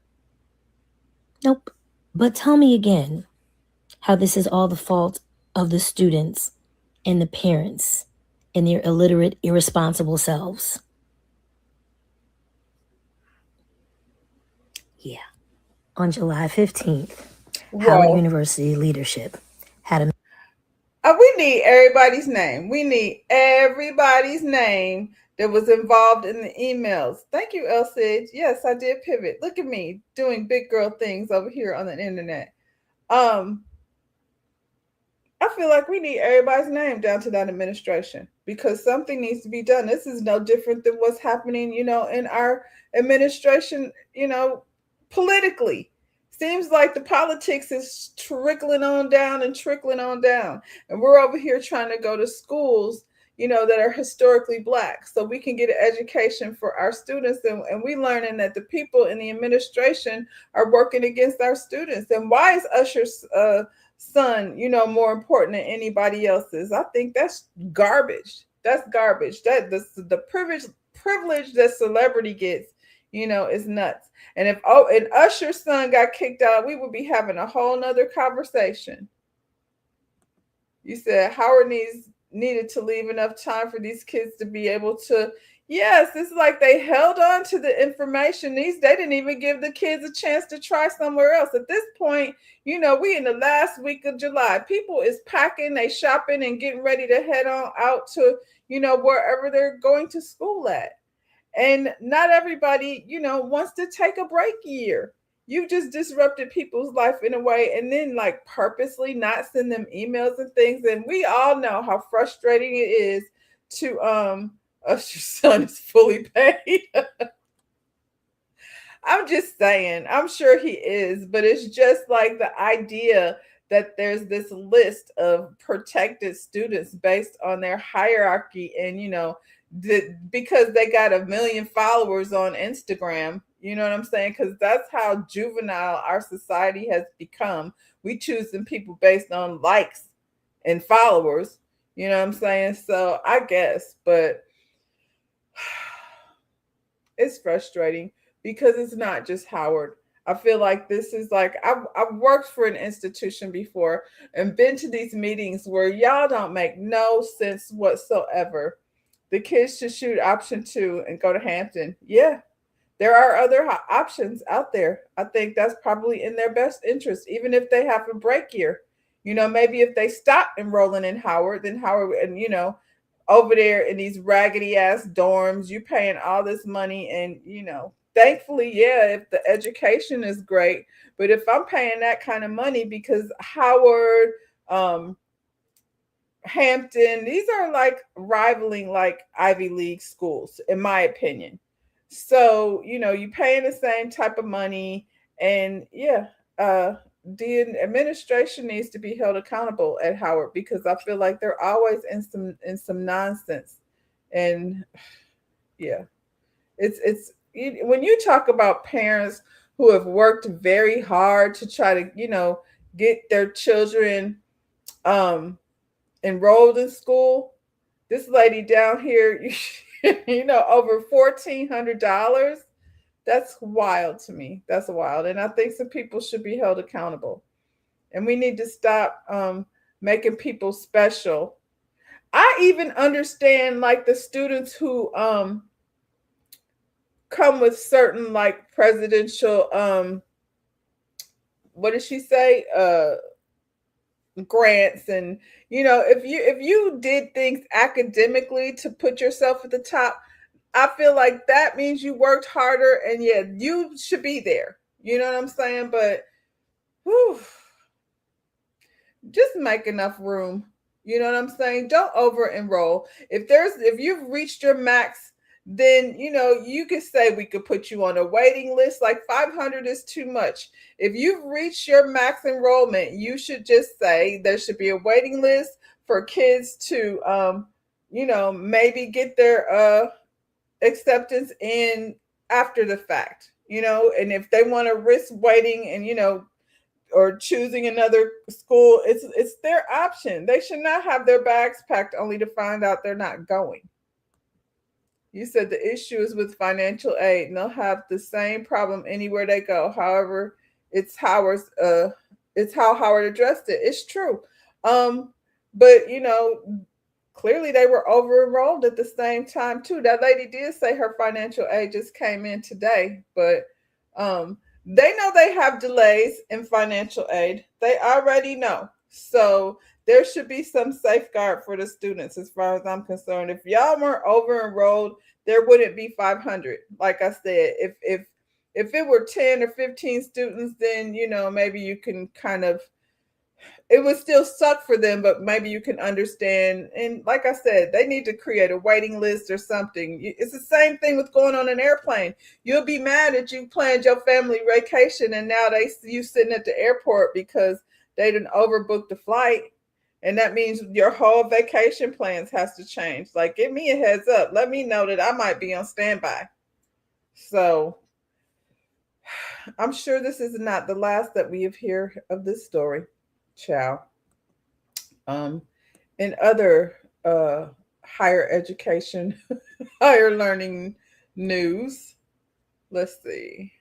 Nope. But tell me again how this is all the fault of the students and the parents and their illiterate, irresponsible selves. Yeah. On July 15th, Howard Whoa. University leadership had a We need everybody's name. We need everybody's name that was involved in the emails. Thank you, Elsage. Yes, I did pivot. Look at me doing big girl things over here on the internet. I feel like we need everybody's name down to that administration because something needs to be done. This is no different than what's happening, in our administration, politically. Seems like the politics is trickling on down. And we're over here trying to go to schools, that are historically Black so we can get an education for our students. And we learning that the people in the administration are working against our students. And why is Usher's son, more important than anybody else's? I think that's garbage. That's garbage. That the privilege that celebrity gets, is nuts. And if and Usher's son got kicked out, we would be having a whole nother conversation. You said Howard needed to leave enough time for these kids to be able to. Yes, it's like they held on to the information. They didn't even give the kids a chance to try somewhere else. At this point, we in the last week of July. People is packing, they shopping and getting ready to head on out to, wherever they're going to school at. And not everybody, wants to take a break year. You just disrupted people's life in a way and then like purposely not send them emails and things. And we all know how frustrating it is to Usher's son is fully paid. I'm just saying, I'm sure he is, but it's just like the idea that there's this list of protected students based on their hierarchy and, because they got 1 million followers on Instagram. You know what I'm saying? Because that's how juvenile our society has become. We choose some people based on likes and followers. You know what I'm saying? So I guess, but it's frustrating because it's not just Howard. I feel like this is like, I've worked for an institution before and been to these meetings where y'all don't make no sense whatsoever. The kids should shoot option 2 and go to Hampton. Yeah, there are other options out there. I think that's probably in their best interest, even if they have a break year. Maybe if they stop enrolling in Howard, then Howard, and over there in these raggedy ass dorms, you paying all this money and, thankfully, yeah, if the education is great, but if I'm paying that kind of money because Howard, Hampton, these are like rivaling like Ivy League schools, in my opinion. So, you paying the same type of money and yeah, the administration needs to be held accountable at Howard because I feel like they're always in some nonsense. And yeah, it's when you talk about parents who have worked very hard to try to, get their children enrolled in school. This lady down here, over $1,400. That's wild to me. That's wild. And I think some people should be held accountable. And we need to stop making people special. I even understand like the students who come with certain like presidential what did she say? grants, and if you did things academically to put yourself at the top, I feel like that means you worked harder, and yeah, you should be there. You know what I'm saying? But whew, just make enough room. You know what I'm saying? Don't over enroll. If you've reached your max, then you could say we could put you on a waiting list. Like 500 is too much. If you've reached your max enrollment, you should just say there should be a waiting list for kids to maybe get their acceptance in after the fact. And if they want to risk waiting and or choosing another school, it's their option. They should not have their bags packed only to find out they're not going. You said the issue is with financial aid, and they'll have the same problem anywhere they go. However, it's how Howard addressed it. It's true. But clearly they were over enrolled at the same time too. That lady did say her financial aid just came in today, but they know they have delays in financial aid. They already know. So there should be some safeguard for the students as far as I'm concerned. If y'all weren't over enrolled, there wouldn't be 500. Like I said, if it were 10 or 15 students, then maybe you can kind of, it would still suck for them, but maybe you can understand. And like I said, they need to create a waiting list or something. It's the same thing with going on an airplane. You'll be mad that you planned your family vacation and now you sitting at the airport because they didn't overbook the flight. And that means your whole vacation plans has to change. Like, give me a heads up. Let me know that I might be on standby. So I'm sure this is not the last that we have heard of this story. Ciao. In other higher education, higher learning news, let's see.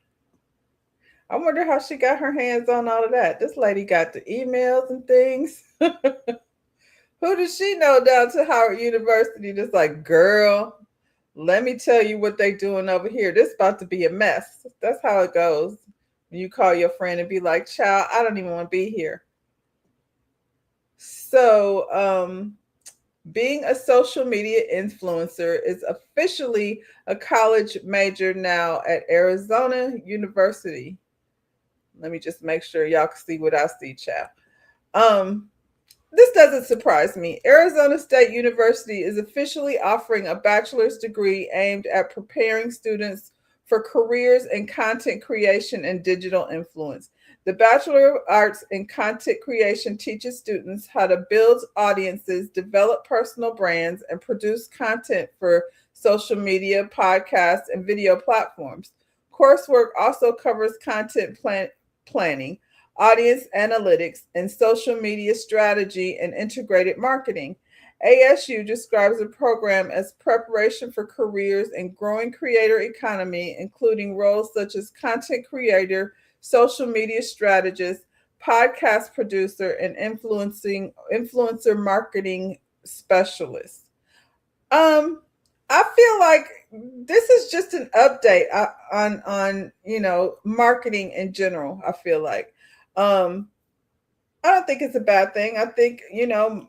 I wonder how she got her hands on all of that. This lady got the emails and things. Who does she know down to Howard University? Just like, girl, let me tell you what they doing over here. This about to be a mess. That's how it goes. You call your friend and be like, child, I don't even want to be here. So being a social media influencer is officially a college major now at Arizona University. Let me just make sure y'all can see what I see, child. This doesn't surprise me. Arizona State University is officially offering a bachelor's degree aimed at preparing students for careers in content creation and digital influence. The Bachelor of Arts in Content Creation teaches students how to build audiences, develop personal brands, and produce content for social media, podcasts, and video platforms. Coursework also covers content planning, audience analytics, and social media strategy and integrated marketing. ASU describes the program as preparation for careers in growing creator economy, including roles such as content creator, social media strategist, podcast producer, and influencer marketing specialist. I feel like this is just an update on marketing in general. I feel like I don't think it's a bad thing. I think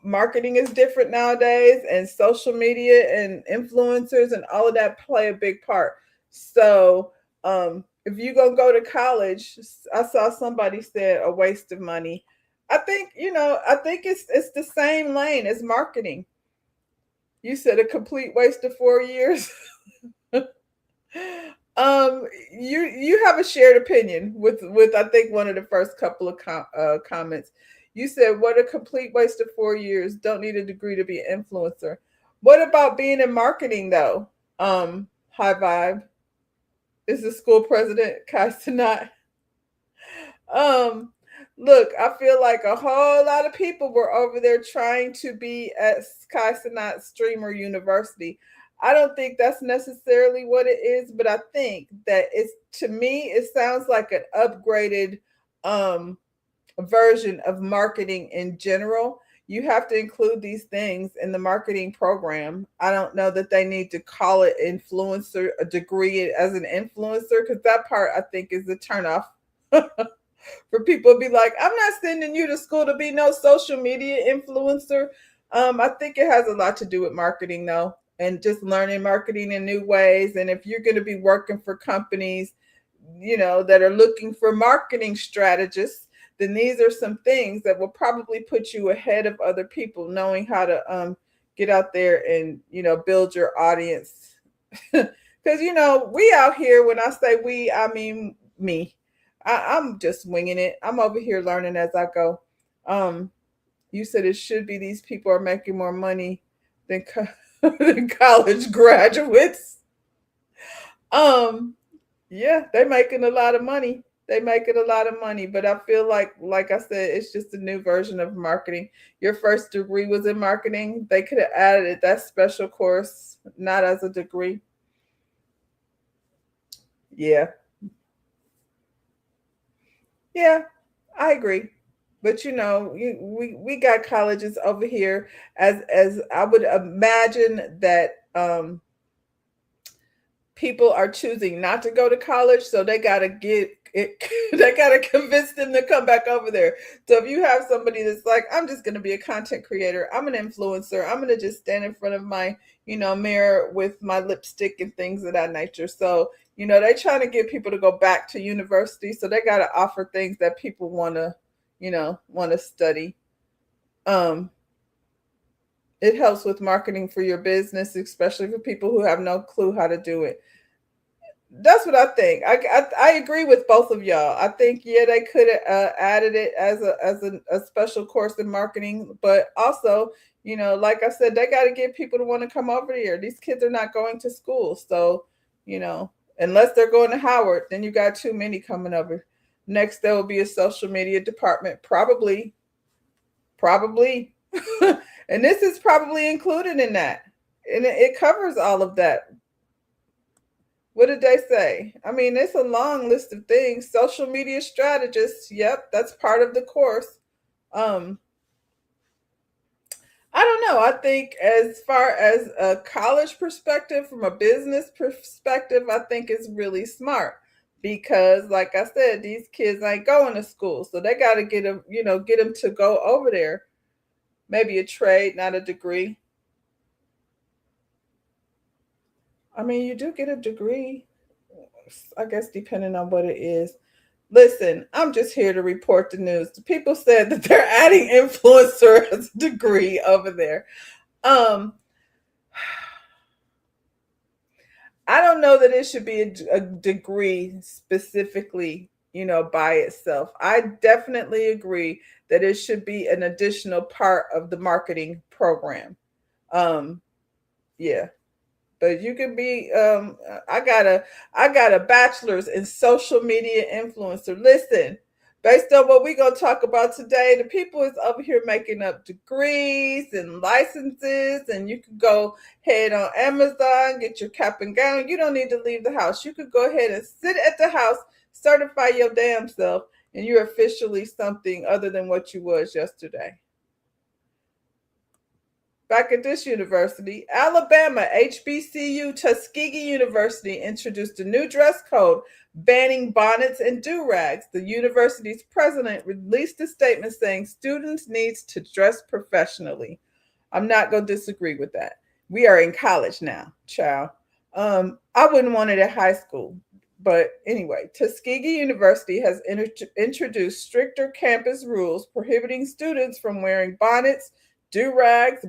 marketing is different nowadays, and social media and influencers and all of that play a big part. So if you're gonna go to college, I saw somebody said a waste of money. I think it's the same lane as marketing. You said a complete waste of 4 years. You have a shared opinion with I think one of the first couple of comments. You said, what a complete waste of 4 years. Don't need a degree to be an influencer. What about being in marketing though? High Vibe is the school president, Kai Cenat. Look, I feel like a whole lot of people were over there trying to be at Kai Cenat Streamer University. I don't think that's necessarily what it is, but I think that to me, it sounds like an upgraded version of marketing in general. You have to include these things in the marketing program. I don't know that they need to call it influencer, a degree as an influencer, because that part I think is a turnoff. for people to be like, I'm not sending you to school to be no social media influencer. I think it has a lot to do with marketing though, and just learning marketing in new ways. And if you're going to be working for companies, that are looking for marketing strategists, then these are some things that will probably put you ahead of other people, knowing how to get out there and, build your audience. Because, we out here, when I say we, I mean me. I'm just winging it. I'm over here learning as I go. You said it should be these people are making more money than, than college graduates. Yeah, they're making a lot of money. But I feel like I said, it's just a new version of marketing. Your first degree was in marketing. They could have added that special course, not as a degree. Yeah, I agree. But we got colleges over here, as I would imagine that people are choosing not to go to college, so they got to get it. They got to convince them to come back over there. So if you have somebody that's like, I'm just going to be a content creator, I'm an influencer, I'm going to just stand in front of my mirror with my lipstick and things of that nature. So they're trying to get people to go back to university, so they got to offer things that people want to study. It helps with marketing for your business, especially for people who have no clue how to do it. That's what I think. I agree with both of y'all. I think, they could have added it as a special course in marketing, but also, like I said, they got to get people to want to come over here. These kids are not going to school, so unless they're going to Howard, then you got too many coming over. Next, there will be a social media department, probably. And this is probably included in that. And it covers all of that. What did they say? I mean, it's a long list of things. Social media strategist. Yep, that's part of the course. I don't know. I think as far as a college perspective, from a business perspective, I think it's really smart. Because like I said, these kids ain't going to school. So they got to get them to go over there. Maybe a trade, not a degree. I mean, you do get a degree, I guess, depending on what it is. Listen, I'm just here to report the news. The people said that they're adding influencer as a degree over there. I don't know that it should be a degree specifically, by itself. I definitely agree that it should be an additional part of the marketing program. Yeah. But you can be I got a bachelor's in social media influencer. Listen, based on what we're going to talk about today, the people is over here making up degrees and licenses, and you can go ahead on Amazon, get your cap and gown. You don't need to leave the house. You could go ahead and sit at the house, certify your damn self, and you're officially something other than what you was yesterday. Back at this university, Alabama HBCU Tuskegee University introduced a new dress code banning bonnets and do-rags. The university's president released a statement saying students need to dress professionally. I'm not going to disagree with that. We are in college now, child. I wouldn't want it at high school. But anyway, Tuskegee University has introduced stricter campus rules prohibiting students from wearing bonnets, do-rags,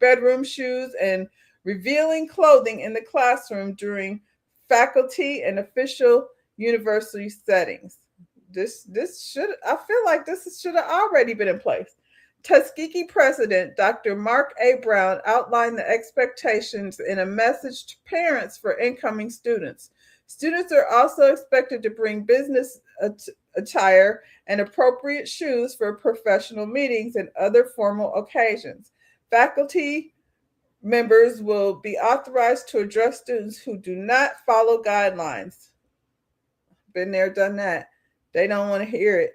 bedroom shoes, and revealing clothing in the classroom during faculty and official university settings. I feel like this should have already been in place. Tuskegee President Dr. Mark A. Brown outlined the expectations in a message to parents for incoming students. Students are also expected to bring business attire and appropriate shoes for professional meetings and other formal occasions. Faculty members will be authorized to address students who do not follow guidelines. Been there, done that. They don't want to hear it.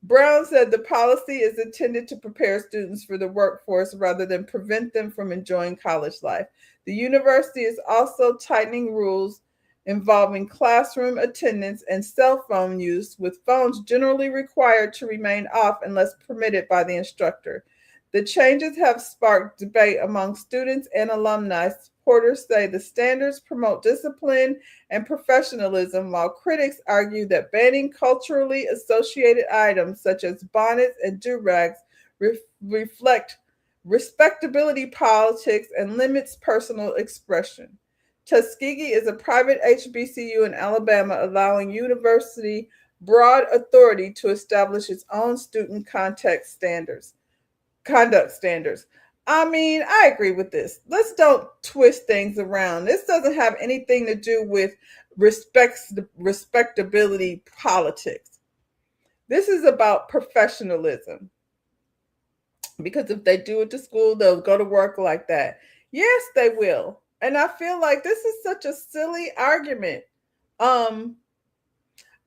Brown said the policy is intended to prepare students for the workforce rather than prevent them from enjoying college life. The university is also tightening rules involving classroom attendance and cell phone use, with phones generally required to remain off unless permitted by the instructor. The changes have sparked debate among students and alumni. Supporters say the standards promote discipline and professionalism, while critics argue that banning culturally associated items such as bonnets and do-rags reflect respectability politics and limits personal expression. Tuskegee is a private HBCU in Alabama, allowing university broad authority to establish its own student conduct standards. I mean, I agree with this. Let's don't twist things around. This doesn't have anything to do with respectability politics. This is about professionalism. Because if they do it to school, they'll go to work like that. Yes, they will. And I feel like this is such a silly argument.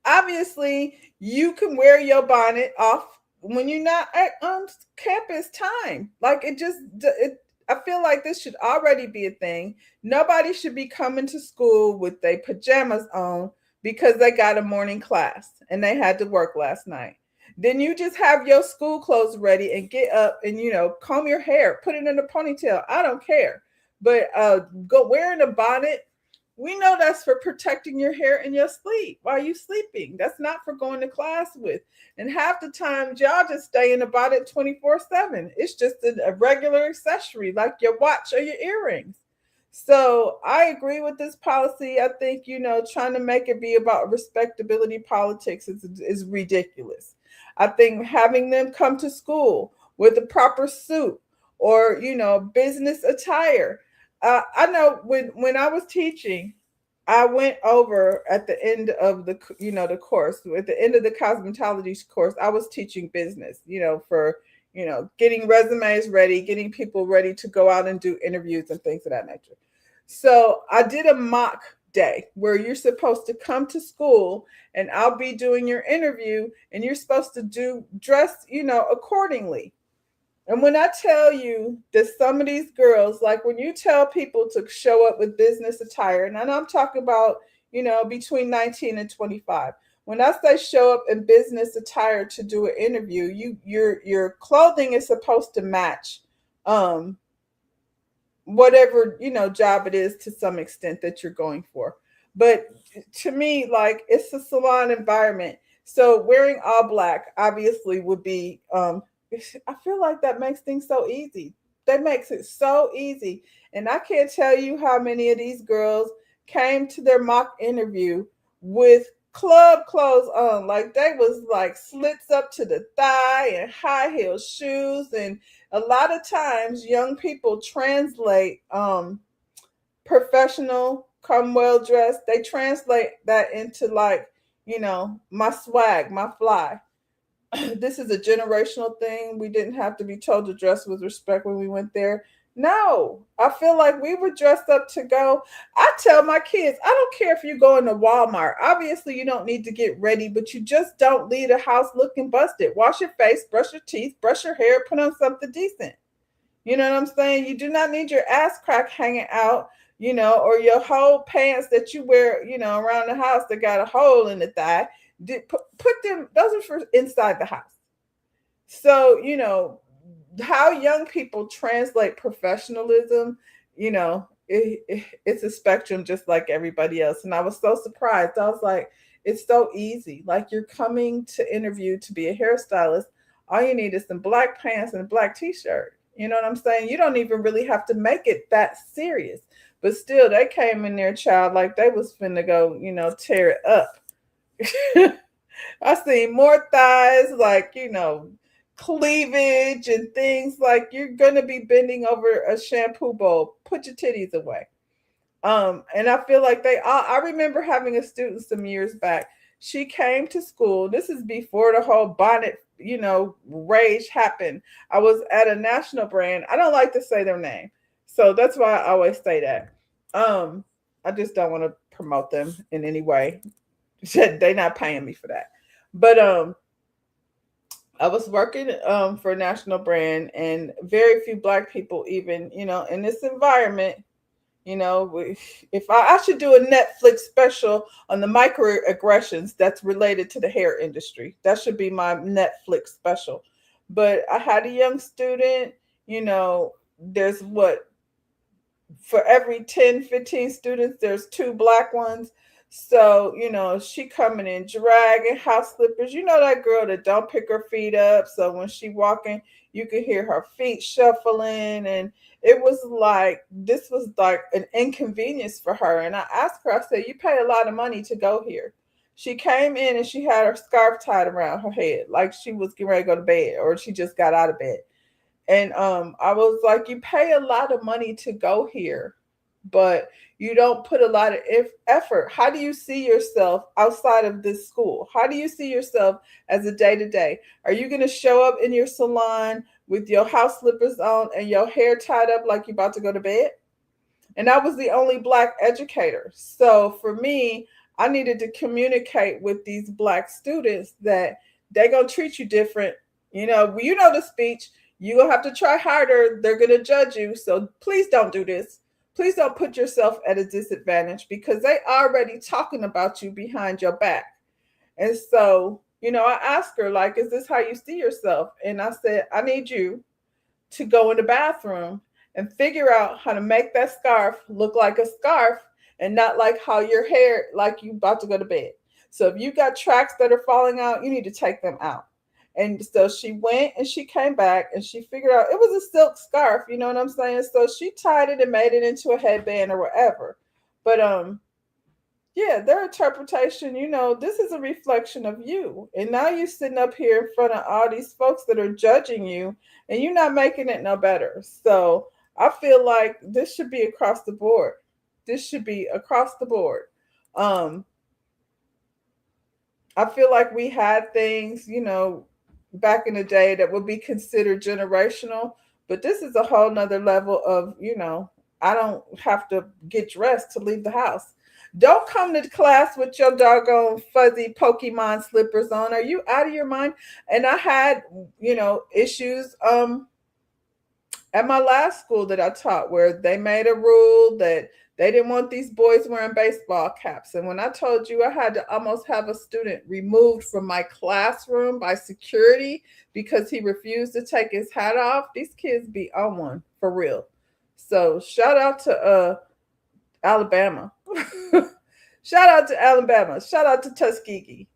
Obviously, you can wear your bonnet off when you're not at campus time. Like I feel like this should already be a thing. Nobody should be coming to school with their pajamas on because they got a morning class and they had to work last night. Then you just have your school clothes ready and get up and, comb your hair, put it in a ponytail. I don't care. But go wearing a bonnet, we know that's for protecting your hair in your sleep while you're sleeping. That's not for going to class with. And half the time, y'all just stay in a bonnet 24/7. It's just a regular accessory like your watch or your earrings. So I agree with this policy. I think, trying to make it be about respectability politics is ridiculous. I think having them come to school with a proper suit or, business attire. I know when I was teaching, I went over at the end of the course, at the end of the cosmetology course, I was teaching business, for, getting resumes ready, getting people ready to go out and do interviews and things of that nature. So I did a mock day where you're supposed to come to school and I'll be doing your interview and you're supposed to dress, accordingly. And when I tell you that some of these girls, like when you tell people to show up with business attire, and I'm talking about, between 19 and 25. When I say show up in business attire to do an interview, your clothing is supposed to match whatever, job it is to some extent that you're going for. But to me, like, it's a salon environment. So wearing all black obviously would be, I feel like that makes things so easy. That makes it so easy. And I can't tell you how many of these girls came to their mock interview with club clothes on. Like they was like slits up to the thigh and high heel shoes. And a lot of times young people translate professional, come well dressed. They translate that into like, my swag, my fly. This is a generational thing. We didn't have to be told to dress with respect when we went there. No, I feel like we were dressed up to go. I tell my kids, I don't care if you go into Walmart. Obviously, you don't need to get ready, but you just don't leave the house looking busted. Wash your face, brush your teeth, brush your hair, put on something decent. You know what I'm saying? You do not need your ass crack hanging out, or your whole pants that you wear, around the house that got a hole in the thigh. Put them, those are for inside the house. So, how young people translate professionalism, it's a spectrum just like everybody else. And I was so surprised. I was like, it's so easy. Like you're coming to interview to be a hairstylist. All you need is some black pants and a black t-shirt. You know what I'm saying? You don't even really have to make it that serious. But still, they came in there, child, like they was finna go, tear it up. I seen more thighs, like, cleavage and things like you're going to be bending over a shampoo bowl. Put your titties away. And I feel like I remember having a student some years back. She came to school. This is before the whole bonnet, rage happened. I was at a national brand. I don't like to say their name. So that's why I always say that. I just don't want to promote them in any way. They're not paying me for that. But I was working for a national brand, and very few black people even, in this environment, You know, if I should do a Netflix special on the microaggressions that's related to the hair industry. That should be my Netflix special. But I had a young student, you know, there's what, for every 10, 15 students, there's two black ones. So, you know, she coming in drag and house slippers. You know that girl that don't pick her feet up. So when she walking, you can hear her feet shuffling. And it was like, this was like an inconvenience for her. And I asked her, I said, you pay a lot of money to go here. She came in and she had her scarf tied around her head, like she was getting ready to go to bed, or she just got out of bed. And I was like, you pay a lot of money to go here, but you don't put a lot of effort. How do you see yourself outside of this school? How do you see yourself as a day to day? Are you going to show up in your salon with your house slippers on and your hair tied up like you're about to go to bed? And I was the only black educator. So for me, I needed to communicate with these black students that they're going to treat you different. You know the speech. You're going to have to try harder. They're going to judge you. So please don't do this. Please don't put yourself at a disadvantage, because they already talking about you behind your back. And so, you know, I asked her, like, is this how you see yourself? And I said, I need you to go in the bathroom and figure out how to make that scarf look like a scarf and not like how your hair, like you about to go to bed. So if you got tracks that are falling out, you need to take them out. And so she went and she came back and she figured out it was a silk scarf, you know what I'm saying? So she tied it and made it into a headband or whatever. But yeah, their interpretation, you know, this is a reflection of you. And now you're sitting up here in front of all these folks that are judging you, and you're not making it no better. So I feel like this should be across the board. This should be across the board. I feel like we had things, you know, back in the day that would be considered generational, but this is a whole nother level of, you know, I don't have to get dressed to leave the house. Don't come to class with your doggone fuzzy Pokemon slippers on. Are you out of your mind? And I had, you know, issues at my last school that I taught, where they made a rule that they didn't want these boys wearing baseball caps. And when I told you I had to almost have a student removed from my classroom by security because he refused to take his hat off, these kids be on one for real. So shout out to Alabama. Shout out to Alabama. Shout out to Tuskegee.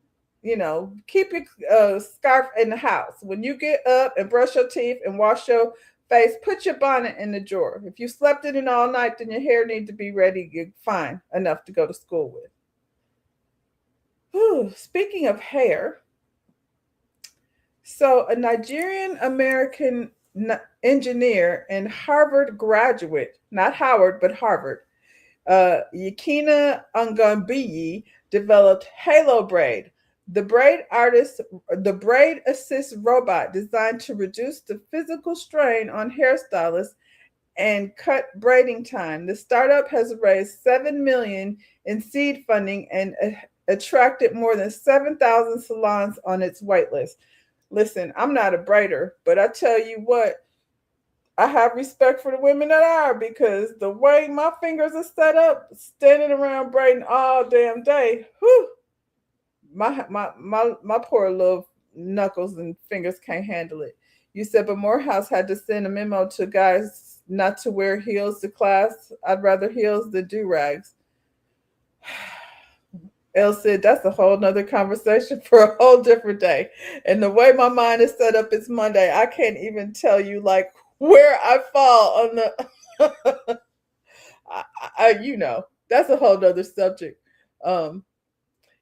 You know, keep your scarf in the house. When you get up and brush your teeth and wash your face, put your bonnet in the drawer. If you slept in it all night, then your hair needs to be ready, fine enough to go to school with. Whew. Speaking of hair, so a Nigerian American engineer and Harvard graduate, not Howard, but Harvard, Yakina Ungambiyi, developed Halo Braid, the braid assist robot designed to reduce the physical strain on hairstylists and cut braiding time. The startup has raised $7 million in seed funding and attracted more than 7,000 salons on its waitlist. Listen, I'm not a braider, but I tell you what, I have respect for the women that are, because the way my fingers are set up, standing around braiding all damn day, whew, my poor little knuckles and fingers can't handle it. You said, but Morehouse had to send a memo to guys not to wear heels to class. I'd rather heels than do-rags. Elle said, that's a whole nother conversation for a whole different day. And the way my mind is set up, it's Monday. I can't even tell you like where I fall on the, you know, that's a whole nother subject.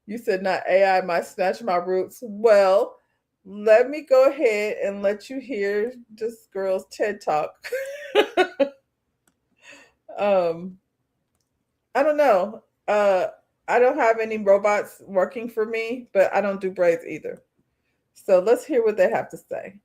You said not AI might snatch my roots. Well, let me go ahead and let you hear this girl's TED Talk. I don't know. I don't have any robots working for me, but I don't do braids either. So let's hear what they have to say.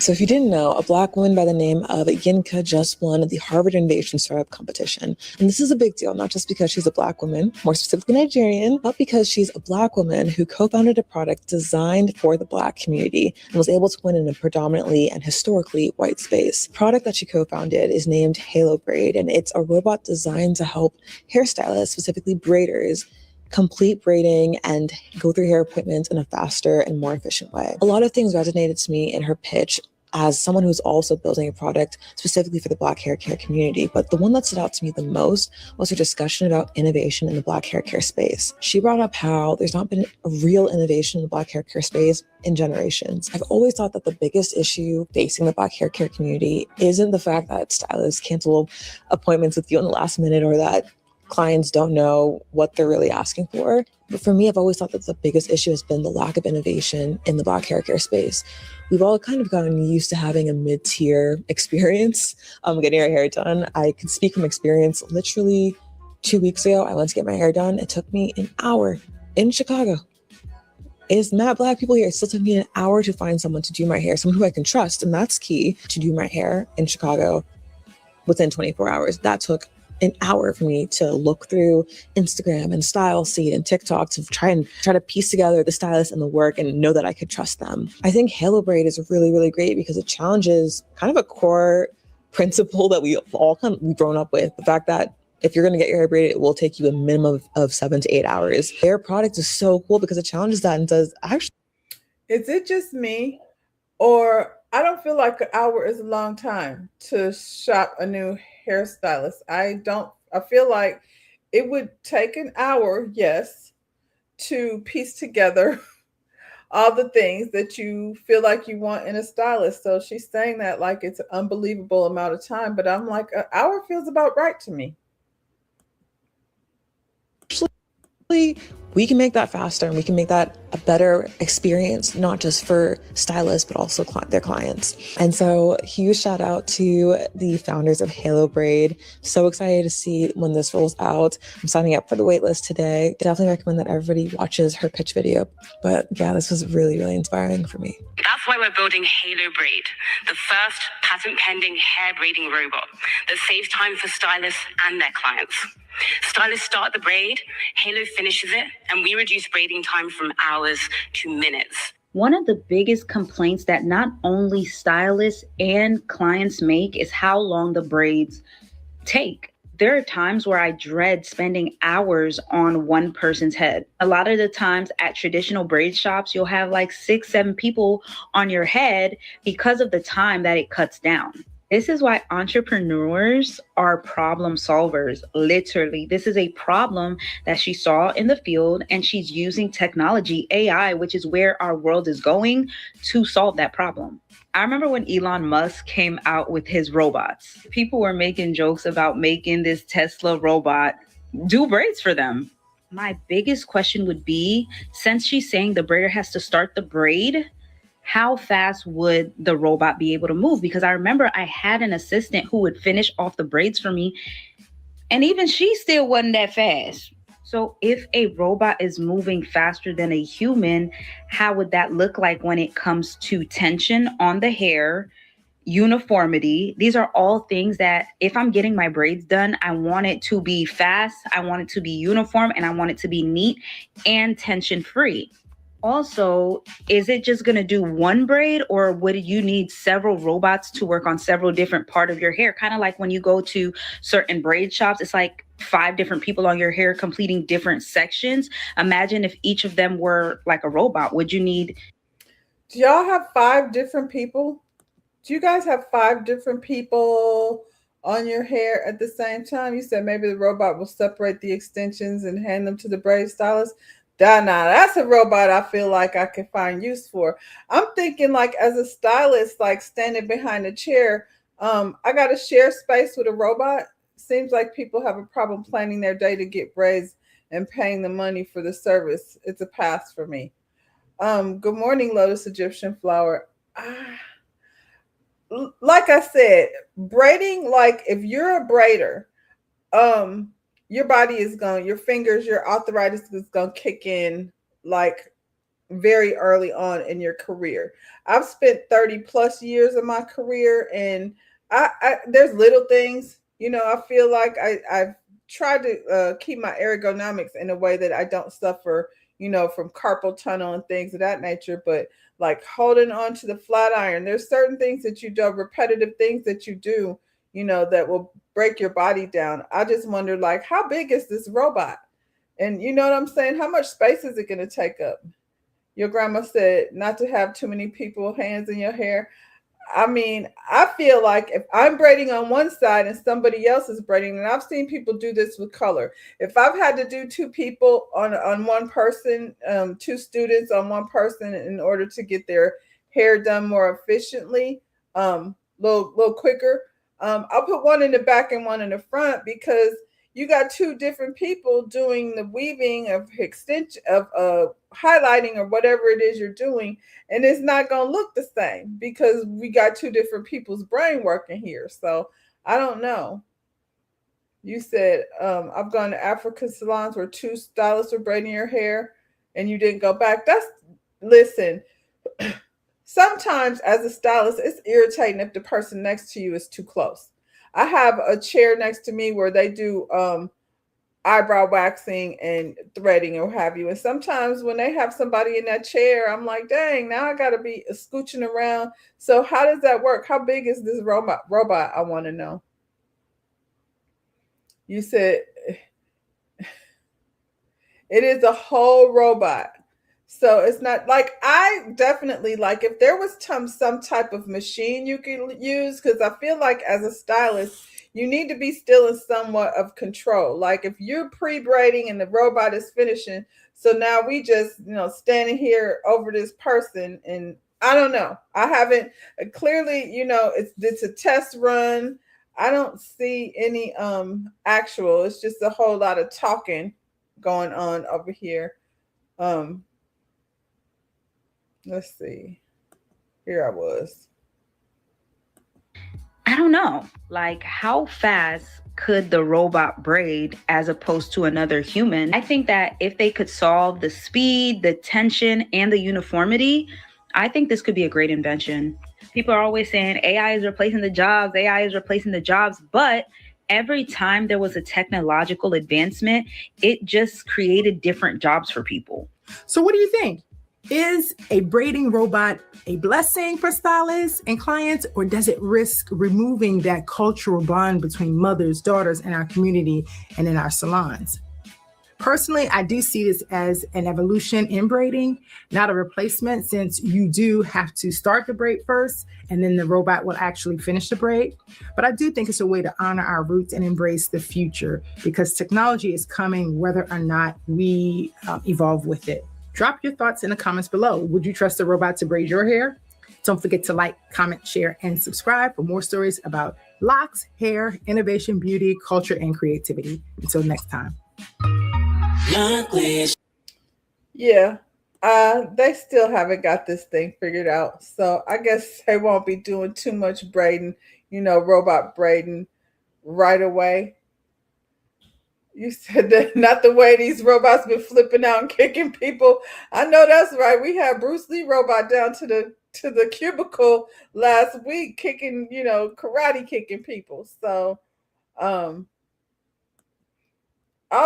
So if you didn't know, a Black woman by the name of Yinka just won the Harvard Innovation Startup Competition. And this is a big deal, not just because she's a Black woman, more specifically Nigerian, but because she's a Black woman who co-founded a product designed for the Black community and was able to win in a predominantly and historically white space. The product that she co-founded is named Halo Braid, and it's a robot designed to help hairstylists, specifically braiders, complete braiding and go through hair appointments in a faster and more efficient way. A lot of things resonated to me in her pitch as someone who's also building a product specifically for the Black hair care community. But the one that stood out to me the most was her discussion about innovation in the Black hair care space. She brought up how there's not been a real innovation in the Black hair care space in generations. I've always thought that the biggest issue facing the Black hair care community isn't the fact that stylists cancel appointments with you in the last minute or that clients don't know what they're really asking for. But for me, I've always thought that the biggest issue has been the lack of innovation in the Black hair care space. We've all kind of gotten used to having a mid-tier experience getting our hair done. I can speak from experience. Literally 2 weeks ago, I went to get my hair done. It took me an hour in Chicago. It's not Black people here. It still took me an hour to find someone to do my hair, someone who I can trust. And that's key, to do my hair in Chicago within 24 hours. That took an hour for me to look through Instagram and Style Seed and TikTok to try to piece together the stylist and the work and know that I could trust them. I think Halo Braid is really, really great because it challenges kind of a core principle that we've grown up with. The fact that if you're going to get your hair braided, it will take you a minimum of 7 to 8 hours. Their product is so cool because it challenges that and does actually. Is it just me, or I don't feel like an hour is a long time to shop a new hairstylist? I feel like it would take an hour, yes, to piece together all the things that you feel like you want in a stylist. So she's saying that like it's an unbelievable amount of time, but I'm like, an hour feels about right to me. We can make that faster and we can make that a better experience, not just for stylists, but also their clients. And so huge shout out to the founders of Halo Braid. So excited to see when this rolls out. I'm signing up for the waitlist today. Definitely recommend that everybody watches her pitch video. But yeah, this was really, really inspiring for me. That's why we're building Halo Braid, the first patent-pending hair braiding robot that saves time for stylists and their clients. Stylists start the braid, Halo finishes it, and we reduce braiding time from hours to minutes. One of the biggest complaints that not only stylists and clients make is how long the braids take. There are times where I dread spending hours on one person's head. A lot of the times at traditional braid shops, you'll have like 6, 7 people on your head because of the time that it cuts down. This is why entrepreneurs are problem solvers. Literally, this is a problem that she saw in the field, and she's using technology, AI, which is where our world is going, to solve that problem. I remember when Elon Musk came out with his robots. People were making jokes about making this Tesla robot do braids for them. My biggest question would be, since she's saying the braider has to start the braid, how fast would the robot be able to move? Because I remember I had an assistant who would finish off the braids for me, and even she still wasn't that fast. So if a robot is moving faster than a human, how would that look like when it comes to tension on the hair, uniformity? These are all things that if I'm getting my braids done, I want it to be fast, I want it to be uniform, and I want it to be neat and tension free. Also, is it just going to do one braid, or would you need several robots to work on several different parts of your hair? Kind of like when you go to certain braid shops, it's like 5 different people on your hair completing different sections. Imagine if each of them were like a robot. Would you need... Do y'all have 5 different people? Do you guys have 5 different people on your hair at the same time? You said maybe the robot will separate the extensions and hand them to the braid stylist. Nah, that's a robot I feel like I can find use for. I'm thinking like as a stylist, like standing behind a chair, I got to share space with a robot. Seems like people have a problem planning their day to get braids and paying the money for the service. It's a pass for me. Good morning, Lotus Egyptian Flower. Like I said, braiding, like if you're a braider, your body is going, your fingers, your arthritis is going to kick in like very early on in your career. I've spent 30 plus years of my career, and I there's little things, I feel like I've tried to keep my ergonomics in a way that I don't suffer, from carpal tunnel and things of that nature. But like holding on to the flat iron, there's certain things that you do, repetitive things that you do, that will break your body down. I just wonder, like, how big is this robot? And you know what I'm saying? How much space is it going to take up? Your grandma said not to have too many people hands in your hair. I mean, I feel like if I'm braiding on one side and somebody else is braiding, and I've seen people do this with color. If I've had to do two people on one person, two students on one person in order to get their hair done more efficiently, little quicker, I'll put one in the back and one in the front, because you got two different people doing the weaving of extension of highlighting or whatever it is you're doing, and it's not going to look the same because we got two different people's brain working here. So I don't know. You said I've gone to African salons where two stylists were braiding your hair and you didn't go back. Listen, sometimes as a stylist, it's irritating if the person next to you is too close. I have a chair next to me where they do eyebrow waxing and threading or have you. And sometimes when they have somebody in that chair, I'm like, dang, now I got to be scooching around. So how does that work? How big is this robot? I want to know. You said it is a whole robot. So it's not like, I definitely like if there was some type of machine you could use, because I feel like as a stylist, you need to be still in somewhat of control. Like if you're pre-braiding and the robot is finishing, so now we just, standing here over this person, and I don't know. I haven't clearly, it's a test run. I don't see any actual. It's just a whole lot of talking going on over here. Let's see. Here I was. I don't know. Like, how fast could the robot braid as opposed to another human? I think that if they could solve the speed, the tension, and the uniformity, I think this could be a great invention. People are always saying AI is replacing the jobs, AI is replacing the jobs, but every time there was a technological advancement, it just created different jobs for people. So what do you think? Is a braiding robot a blessing for stylists and clients, or does it risk removing that cultural bond between mothers, daughters in our community and in our salons? Personally, I do see this as an evolution in braiding, not a replacement, since you do have to start the braid first and then the robot will actually finish the braid. But I do think it's a way to honor our roots and embrace the future, because technology is coming whether or not we evolve with it. Drop your thoughts in the comments below. Would you trust a robot to braid your hair? Don't forget to like, comment, share, and subscribe for more stories about locks, hair, innovation, beauty, culture, and creativity. Until next time. Yeah, they still haven't got this thing figured out. So I guess they won't be doing too much braiding, robot braiding right away. You said that not the way these robots been flipping out and kicking people. I know that's right. We had Bruce Lee robot down to the cubicle last week kicking, karate kicking people. So all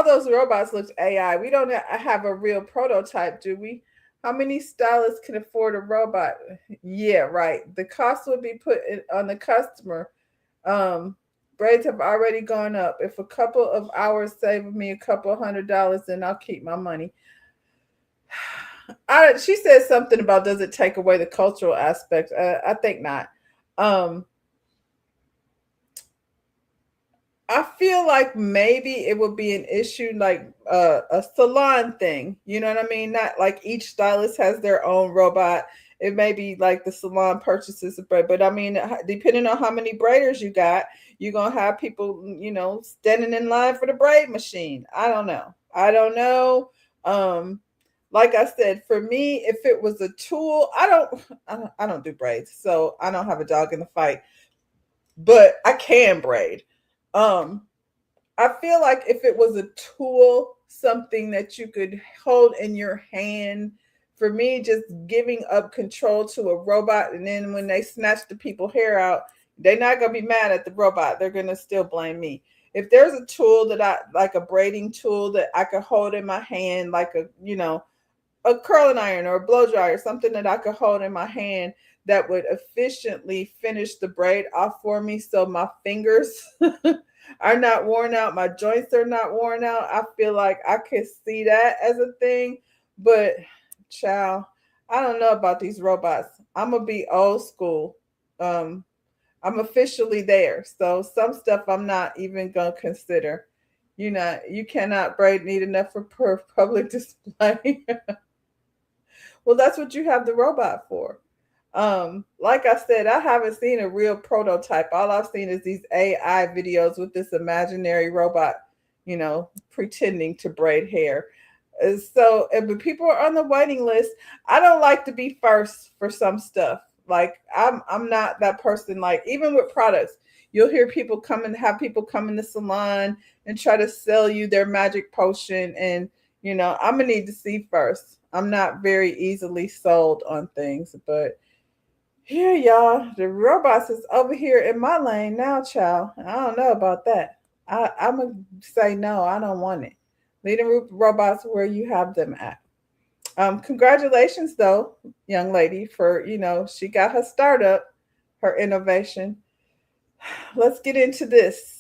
those robots look AI. We don't have a real prototype, do we? How many stylists can afford a robot? Yeah, right. The cost would be put on the customer. Braids have already gone up. If a couple of hours save me a couple $100, then I'll keep my money. She said something about, does it take away the cultural aspect? I think not. I feel like maybe it would be an issue like a salon thing. You know what I mean? Not like each stylist has their own robot. It may be like the salon purchases a braid, but I mean, depending on how many braiders you got, you're going to have people, standing in line for the braid machine. I don't know. Like I said, for me, if it was a tool, I don't do braids, so I don't have a dog in the fight, but I can braid. I feel like if it was a tool, something that you could hold in your hand for me, just giving up control to a robot, and then when they snatch the people hair out, they're not gonna be mad at the robot. They're gonna still blame me. If there's a tool that I like, a braiding tool that I could hold in my hand, like a curling iron or a blow dryer, something that I could hold in my hand that would efficiently finish the braid off for me, so my fingers are not worn out, my joints are not worn out. I feel like I could see that as a thing, but child, I don't know about these robots. I'm gonna be old school. I'm officially there, so some stuff I'm not even gonna consider. You cannot braid neat enough for public display. Well, that's what you have the robot for. Like I said, I haven't seen a real prototype. All I've seen is these AI videos with this imaginary robot, pretending to braid hair. But people are on the waiting list. I don't like to be first for some stuff. Like I'm not that person. Like even with products, you'll hear people have people come in the salon and try to sell you their magic potion. And, I'm gonna need to see first. I'm not very easily sold on things, but here, y'all, the robots is over here in my lane now, child. I don't know about that. I'm gonna say no. I don't want it. Leave the robots where you have them at. Congratulations, though, young lady, for she got her startup, her innovation. Let's get into this.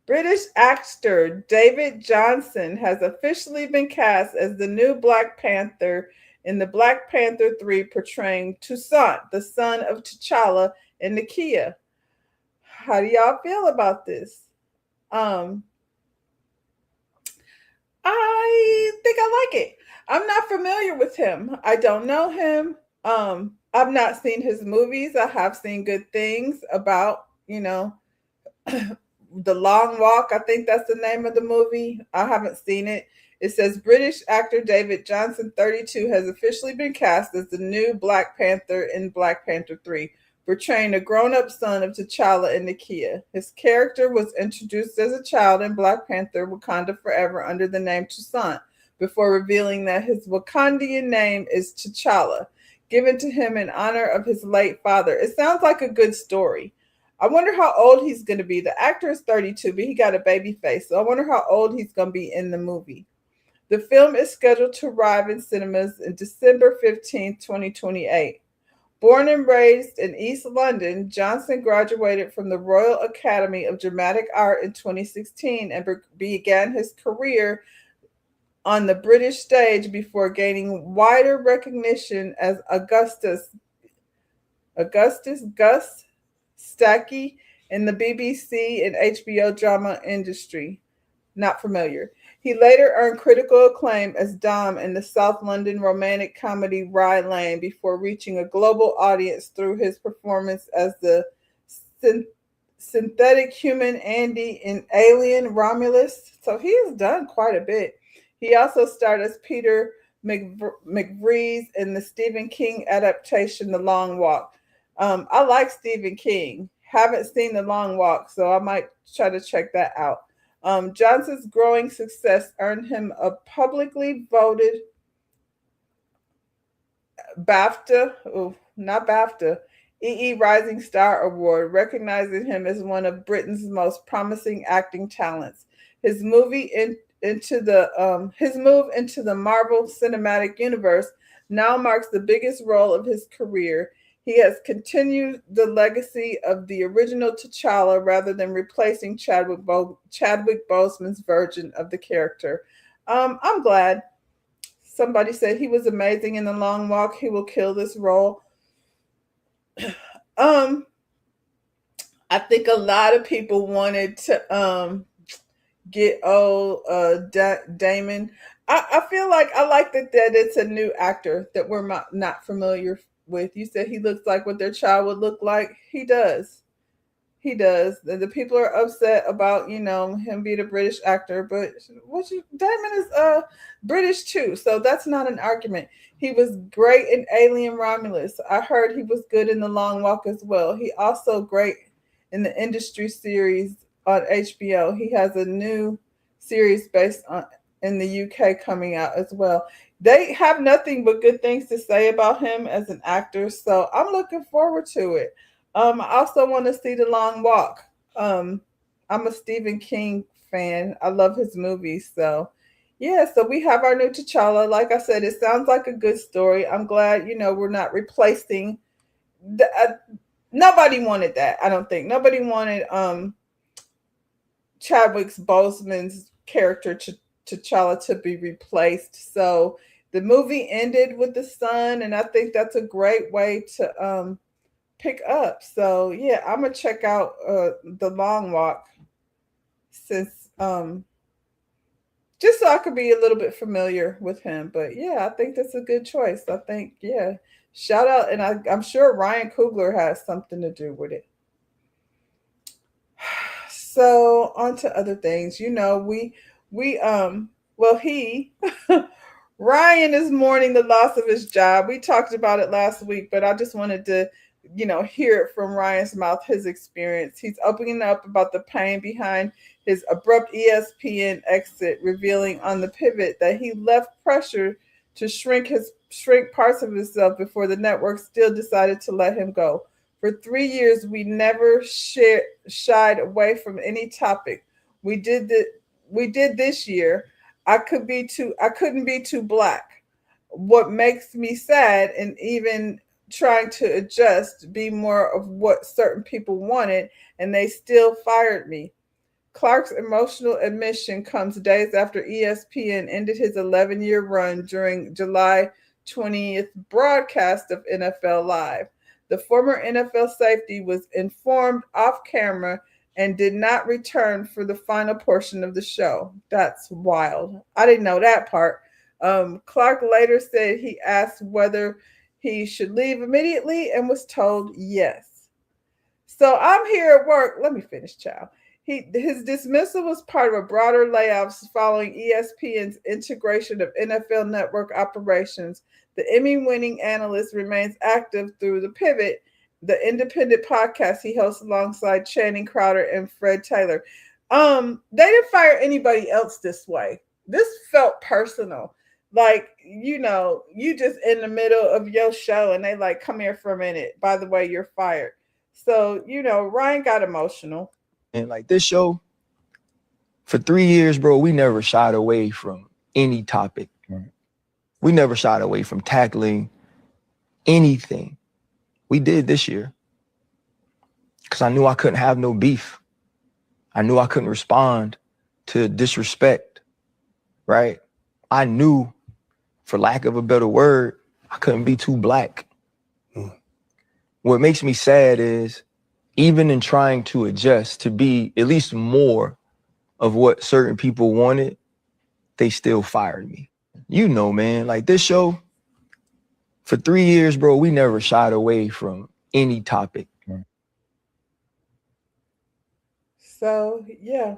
British actor David Johnson has officially been cast as the new Black Panther in the Black Panther 3, portraying Toussaint, the son of T'Challa and Nakia. How do y'all feel about this? I think I like it. I'm not familiar with him. I don't know him. I've not seen his movies. I have seen good things about, The Long Walk. I think that's the name of the movie. I haven't seen it. It says British actor David Johnson, 32, has officially been cast as the new Black Panther in Black Panther 3, portraying a grown-up son of T'Challa and Nakia. His character was introduced as a child in Black Panther Wakanda Forever under the name Toussaint, before revealing that his Wakandian name is T'Challa, given to him in honor of his late father. It sounds like a good story. I wonder how old he's going to be. The actor is 32, but he got a baby face, so I wonder how old he's going to be in the movie. The film is scheduled to arrive in cinemas in December 15, 2028. Born and raised in East London, Johnson graduated from the Royal Academy of Dramatic Art in 2016 and began his career on the British stage before gaining wider recognition as Augustus Gus Stacky in the BBC and HBO drama industry. Not familiar. He later earned critical acclaim as Dom in the South London romantic comedy Rye Lane before reaching a global audience through his performance as the synthetic human Andy in Alien Romulus. So he has done quite a bit. He also starred as Peter McVries in the Stephen King adaptation The Long Walk. I like Stephen King. Haven't seen The Long Walk, so I might try to check that out. Johnson's growing success earned him a publicly voted EE Rising Star Award, recognizing him as one of Britain's most promising acting talents. His move into the Marvel Cinematic Universe now marks the biggest role of his career. He has continued the legacy of the original T'Challa rather than replacing Chadwick Boseman's version of the character. I'm glad. Somebody said he was amazing in The Long Walk. He will kill this role. I think a lot of people wanted to get Damon. I feel like I like that it's a new actor that we're not familiar with. You said he looks like what their child would look like. He does. The people are upset about him being a British actor, but Damon is British too, so that's not an argument. He was great in Alien Romulus. I heard he was good in The Long Walk as well. He also great in the Industry series on HBO. He has a new series based in the UK coming out as well. They have nothing but good things to say about him as an actor, so I'm looking forward to it. I also want to see The Long Walk. I'm a Stephen King fan. I love his movies, so yeah. So we have our new T'Challa. Like I said, it sounds like a good story. I'm glad we're not replacing. Nobody wanted that. I don't think nobody wanted Chadwick Boseman's character T'Challa to be replaced. So the movie ended with the son, and I think that's a great way to pick up. So yeah, I'm gonna check out The Long Walk since just so I could be a little bit familiar with him. But yeah, I think that's a good choice. I think shout out, and I'm sure Ryan Coogler has something to do with it. So on to other things. Ryan is mourning the loss of his job. We talked about it last week, but I just wanted to, hear it from Ryan's mouth, his experience. He's opening up about the pain behind his abrupt ESPN exit, revealing on the pivot that he left pressure to shrink parts of himself before the network still decided to let him go. For 3 years, we never shied away from any topic. We did this year. I couldn't be too black. What makes me sad, and even trying to adjust, be more of what certain people wanted, and they still fired me. Clark's emotional admission comes days after ESPN ended his 11-year run during July 20th broadcast of NFL Live. The former NFL safety was informed off camera and did not return for the final portion of the show. That's wild. I didn't know that part. Clark later said he asked whether he should leave immediately and was told yes. So I'm here at work. Let me finish, child. His dismissal was part of a broader layoffs following ESPN's integration of NFL Network operations. The Emmy-winning analyst remains active through The Pivot, the independent podcast he hosts alongside Channing Crowder and Fred Taylor. They didn't fire anybody else this way. This felt personal. Like, you just in the middle of your show and they like, come here for a minute. By the way, you're fired. So, Ryan got emotional. And like this show, for 3 years, bro, we never shied away from any topic. Right. We never shied away from tackling anything. We did this year because I knew I couldn't have no beef. I knew I couldn't respond to disrespect, right? I knew, for lack of a better word, I couldn't be too black. What makes me sad is, even in trying to adjust to be at least more of what certain people wanted, they still fired me. Man, like this show, for 3 years, bro, we never shied away from any topic. So, yeah.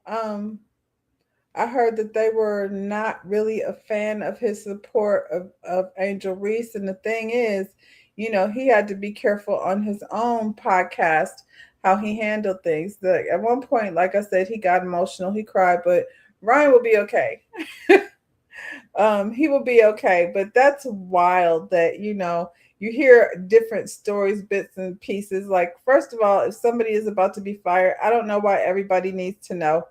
I heard that they were not really a fan of his support of Angel Reese. And the thing is, he had to be careful on his own podcast, how he handled things. At one point, like I said, he got emotional, he cried, but Ryan will be okay. He will be okay. But that's wild that, you hear different stories, bits and pieces. Like, first of all, if somebody is about to be fired, I don't know why everybody needs to know.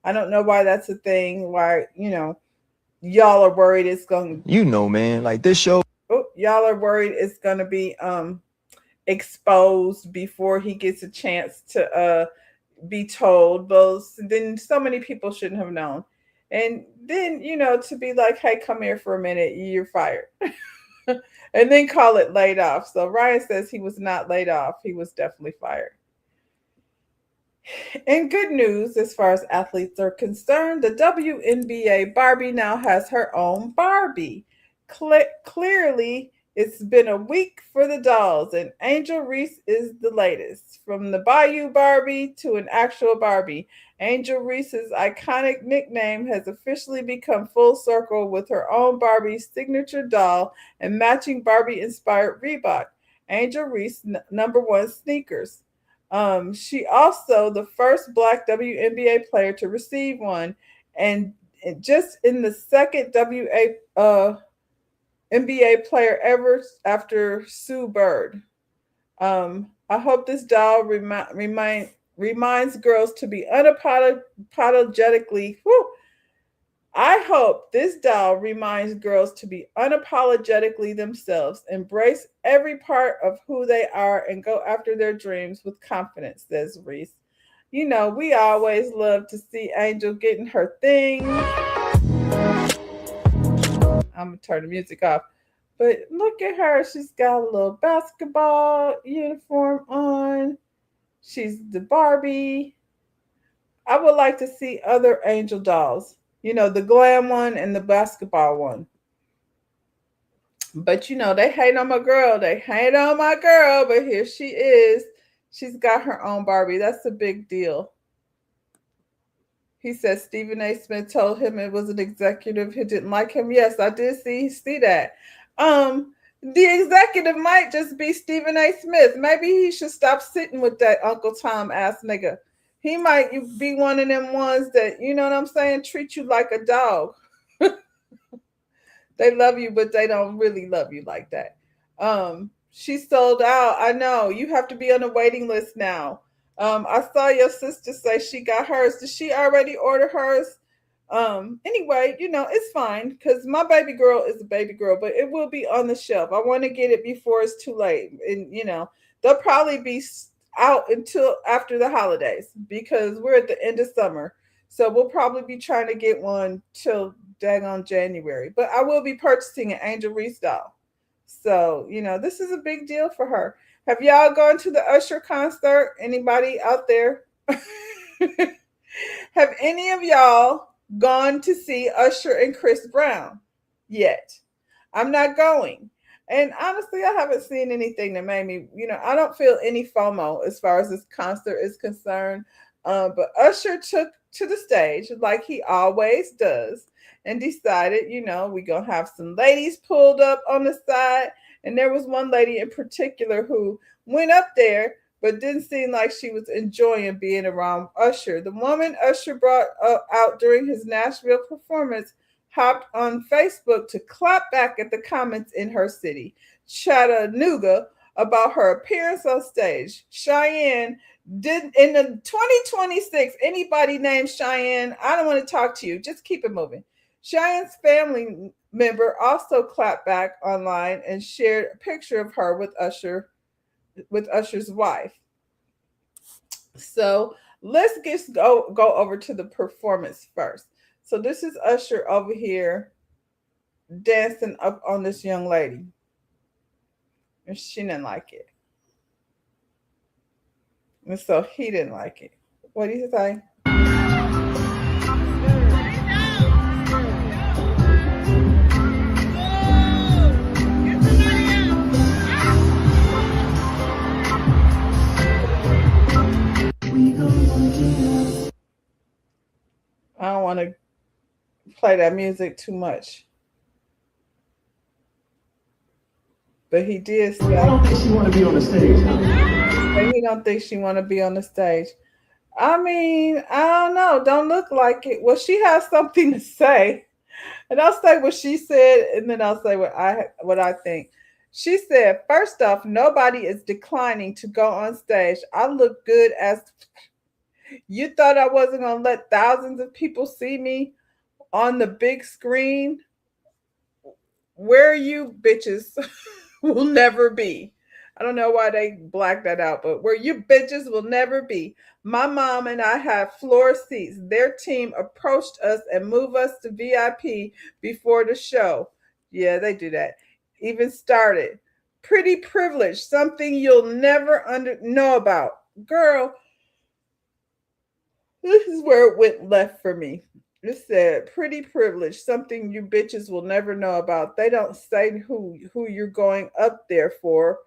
I don't know why that's a thing, why, y'all are worried it's going to, man, like this show. Y'all are worried it's going to be exposed before he gets a chance to be told. Then so many people shouldn't have known. And then, to be like, hey, come here for a minute, you're fired. And then call it laid off. So Ryan says he was not laid off. He was definitely fired. In good news, as far as athletes are concerned, the WNBA Barbie now has her own Barbie. Clearly, it's been a week for the dolls, and Angel Reese is the latest. From the Bayou Barbie to an actual Barbie, Angel Reese's iconic nickname has officially become full circle with her own Barbie signature doll and matching Barbie-inspired Reebok, Angel Reese #1 sneakers. She also the first Black WNBA player to receive one, and just in the second NBA player ever after Sue Bird. I hope this doll reminds girls to be unapologetically. I hope this doll reminds girls to be unapologetically themselves, embrace every part of who they are, and go after their dreams with confidence, says Reese. You know, we always love to see Angel getting her thing. I'm going to turn the music off. But look at her. She's got a little basketball uniform on. She's the Barbie. I would like to see other Angel dolls. You know, the glam one and the basketball one. But, you know, they hate on my girl. But here she is. She's got her own Barbie. That's a big deal. He said Stephen A. Smith told him it was an executive who didn't like him. Yes, I did see that. The executive might just be Stephen A. Smith. Maybe he should stop sitting with that Uncle Tom ass nigga. He might be one of them ones that, you know what I'm saying, treat you like a dog. They love you, but they don't really love you like that. She sold out. I know. You have to be on the waiting list now. I saw your sister say she got hers. Did she already order hers? Anyway, you know, it's fine because my baby girl is a baby girl, but it will be on the shelf. I want to get it before it's too late. And, you know, they'll probably be out until after the holidays because we're at the end of summer. So we'll probably be trying to get one till daggone January. But I will be purchasing an Angel Reese doll. So, you know, this is a big deal for her. Have y'all gone to the Usher concert? Anybody out there? Have any of y'all gone to see Usher and Chris Brown yet? I'm not going. And honestly, I haven't seen anything that made me, you know, I don't feel any FOMO as far as this concert is concerned. But Usher took to the stage like he always does and decided, you know, we're going to have some ladies pulled up on the side. And there was one lady in particular who went up there, but didn't seem like she was enjoying being around Usher. The woman Usher brought out during his Nashville performance hopped on Facebook to clap back at the comments in her city, Chattanooga, about her appearance on stage. Cheyenne did in the 2026, anybody named Cheyenne, I don't want to talk to you. Just keep it moving. Cheyenne's family member also clapped back online and shared a picture of her with Usher's wife. So let's just go over to the performance first. So this is Usher over here dancing up on this young lady. And she didn't like it. And so he didn't like it. What do you say? I don't want to play that music too much. But he did say, I don't think she want to be on the stage. He don't think she want to be on the stage. I mean, I don't know. Don't look like it. Well, she has something to say. And I'll say what she said, and then I'll say what I think. She said, first off, nobody is declining to go on stage. I look good as... You thought I wasn't going to let thousands of people see me on the big screen? Where you bitches will never be. I don't know why they blacked that out, but where you bitches will never be. My mom and I have floor seats. Their team approached us and moved us to VIP before the show. Yeah, they do that. Even started. Pretty privileged, something you'll never know about. Girl, this is where it went left for me. It said, pretty privileged, something you bitches will never know about. They don't say who you're going up there for.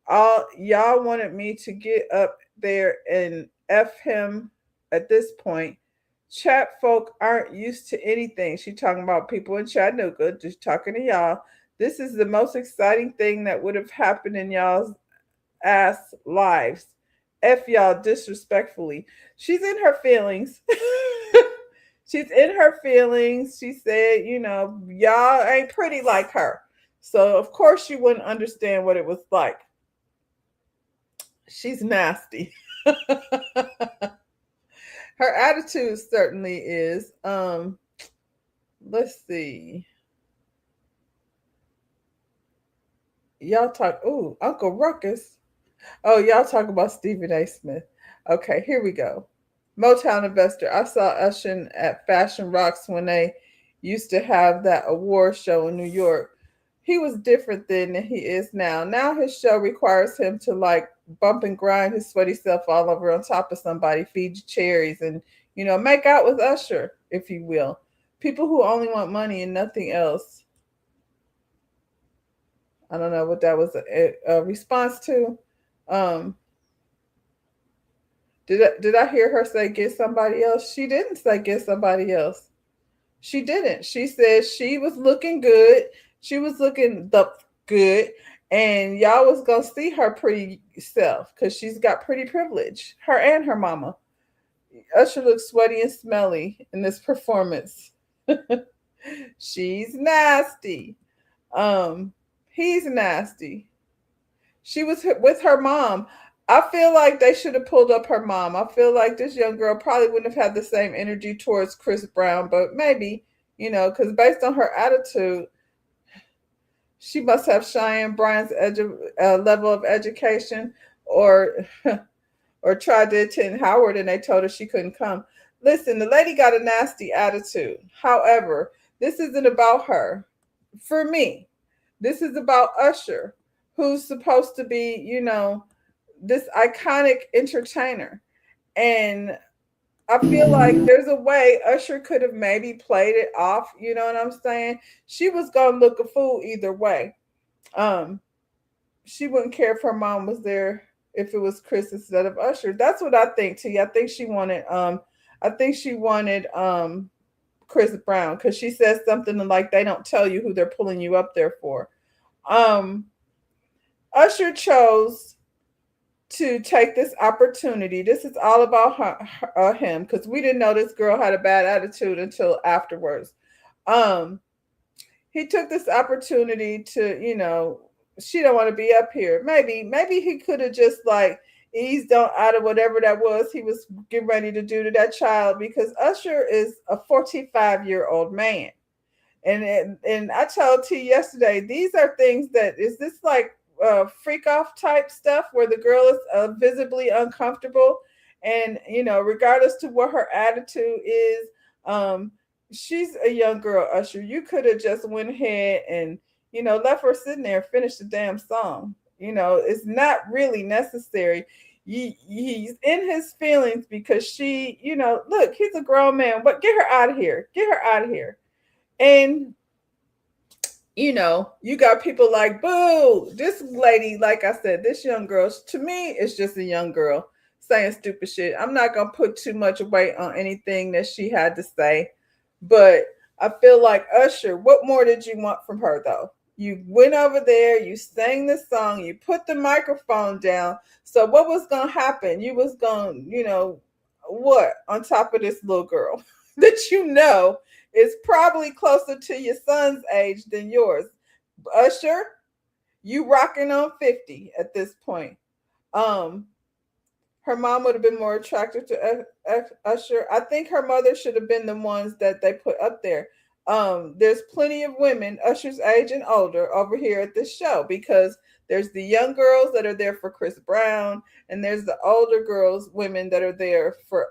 Y'all wanted me to get up there and F him at this point. Chat folk aren't used to anything. She talking about people in Chattanooga, just talking to y'all. This is the most exciting thing that would have happened in y'all's ass lives. F y'all disrespectfully. She's in her feelings. she's in her feelings. She said, you know, y'all ain't pretty like her. So of course she wouldn't understand what it was like. She's nasty. Her attitude certainly is. Let's see. Y'all talk. Ooh, Uncle Ruckus. Oh, y'all talk about Stephen A. Smith. Okay, here we go. Motown investor. I saw Usher at Fashion Rocks when they used to have that award show in New York. He was different then than he is now. Now his show requires him to like bump and grind his sweaty self all over on top of somebody, feed you cherries, and you know, make out with Usher, if you will. People who only want money and nothing else. I don't know what that was a response to. Did I hear her say get somebody else? She didn't say get somebody else. She didn't. She said she was looking good. She was looking good, and y'all was gonna see her pretty self because she's got pretty privilege. Her and her mama. Usher looks sweaty and smelly in this performance. She's nasty. He's nasty. She was with her mom. I feel like they should have pulled up her mom. I feel like this young girl probably wouldn't have had the same energy towards Chris Brown, but maybe, you know, because based on her attitude, she must have Cheyenne Bryan's level of education, or tried to attend Howard and they told her she couldn't come. Listen, the lady got a nasty attitude. However, this isn't about her. For me, this is about Usher, who's supposed to be, you know, this iconic entertainer. And I feel like there's a way Usher could have maybe played it off. You know what I'm saying? She was going to look a fool either way. She wouldn't care if her mom was there if it was Chris instead of Usher. That's what I think, T. I think she wanted Chris Brown, because she says something like they don't tell you who they're pulling you up there for. Usher chose to take this opportunity. This is all about him, because we didn't know this girl had a bad attitude until afterwards. He took this opportunity to, you know, she don't want to be up here. Maybe he could have just like eased on out of whatever that was he was getting ready to do to that child, because Usher is a 45-year-old man. And I told T yesterday, these are things that, is this like freak off type stuff where the girl is visibly uncomfortable, and you know, regardless to what her attitude is, she's a young girl. Usher, you could have just went ahead and, you know, left her sitting there and finish the damn song. You know, it's not really necessary. He's in his feelings because she, you know, look, he's a grown man, but get her out of here. Get her out of here. And you know, you got people like, boo, this lady, like I said, this young girl, to me, is just a young girl saying stupid shit. I'm not going to put too much weight on anything that she had to say, but I feel like Usher, what more did you want from her, though? You went over there, you sang the song, you put the microphone down. So what was going to happen? You was going to, you know, what, on top of this little girl that you know is probably closer to your son's age than yours. Usher, you rocking on 50 at this point. Her mom would have been more attracted to Usher. I think her mother should have been the ones that they put up there. There's plenty of women Usher's age and older over here at this show, because there's the young girls that are there for Chris Brown, and there's the older girls, women that are there for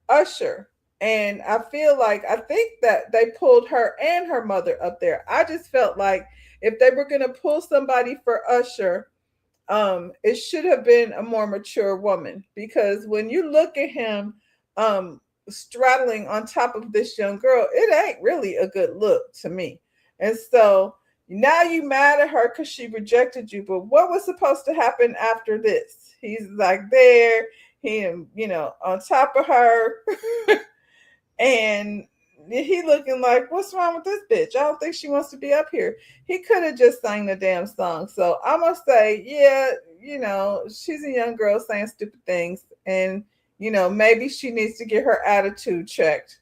Usher. And I think that they pulled her and her mother up there. I just felt like if they were going to pull somebody for Usher, it should have been a more mature woman, because when you look at him straddling on top of this young girl, it ain't really a good look to me. And so now you mad at her because she rejected you. But what was supposed to happen after this? He's like there, him, you know, on top of her. And he looking like, what's wrong with this bitch? I don't think she wants to be up here. He could have just sang the damn song. So I must say, yeah, you know, she's a young girl saying stupid things. And, you know, maybe she needs to get her attitude checked.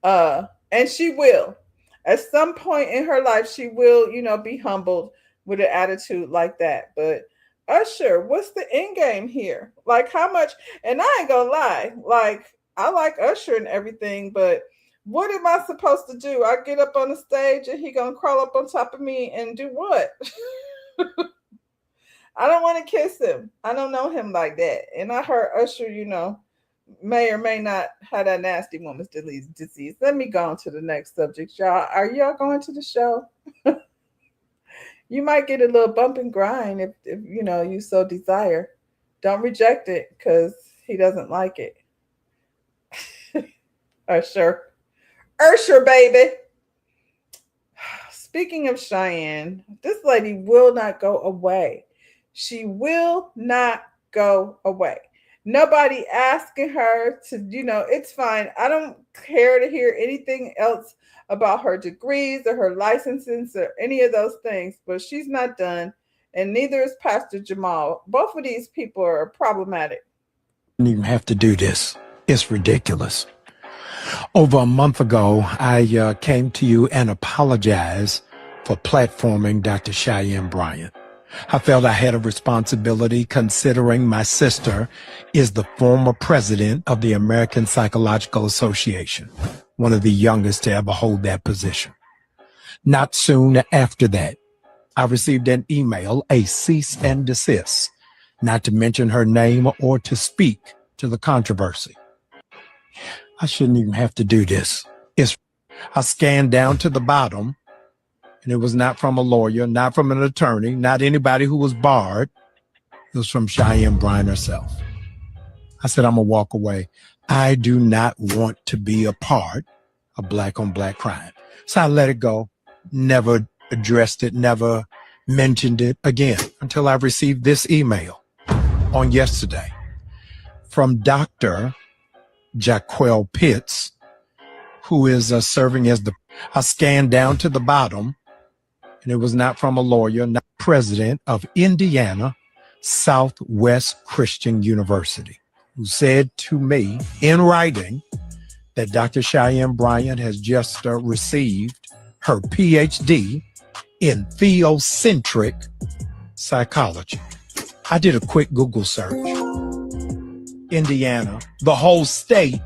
And she will. At some point in her life, she will, be humbled with an attitude like that. But Usher, what's the end game here? Like, how much? And I ain't gonna lie, like, I like Usher and everything, but what am I supposed to do? I get up on the stage and he gonna crawl up on top of me and do what? I don't want to kiss him. I don't know him like that. And I heard Usher, may or may not have that nasty woman's disease. Let me go on to the next subject, y'all. Are y'all going to the show? You might get a little bump and grind if you so desire. Don't reject it because he doesn't like it. Usher, baby. Speaking of Cheyenne, this lady will not go away. She will not go away. Nobody asking her to, it's fine. I don't care to hear anything else about her degrees or her licenses or any of those things, but she's not done. And neither is Pastor Jamal. Both of these people are problematic. You don't even have to do this. It's ridiculous. Over a month ago, I came to you and apologized for platforming Dr. Cheyenne Bryant. I felt I had a responsibility considering my sister is the former president of the American Psychological Association, one of the youngest to ever hold that position. Not soon after that, I received an email, a cease and desist, not to mention her name or to speak to the controversy. I shouldn't even have to do this. I scanned down to the bottom, and it was not from a lawyer, not from an attorney, not anybody who was barred. It was from Cheyenne Bryant herself. I said, I'm going to walk away. I do not want to be a part of black on black crime. So I let it go, never addressed it, never mentioned it again until I received this email on yesterday from Dr. Jaquel Pitts, who is serving as I scanned down to the bottom, and it was not from a lawyer, not president of Indiana Southwest Christian University, who said to me in writing that Dr. Cheyenne Bryant has just received her PhD in theocentric psychology. I did a quick Google search. Indiana, the whole state,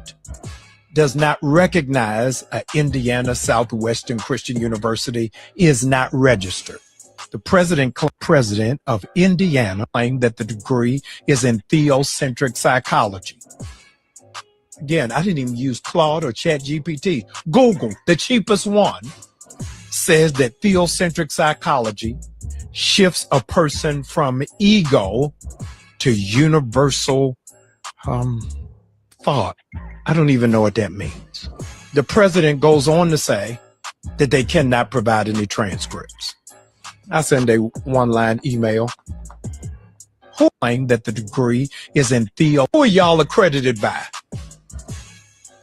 does not recognize Indiana Southwestern Christian University, is not registered. The president of Indiana claimed that the degree is in theocentric psychology. Again, I didn't even use Claude or ChatGPT. Google, the cheapest one, says that theocentric psychology shifts a person from ego to universal thought. I don't even know what that means. The president goes on to say that they cannot provide any transcripts. I send a one-line email. Who claim that the degree is in Who are y'all accredited by?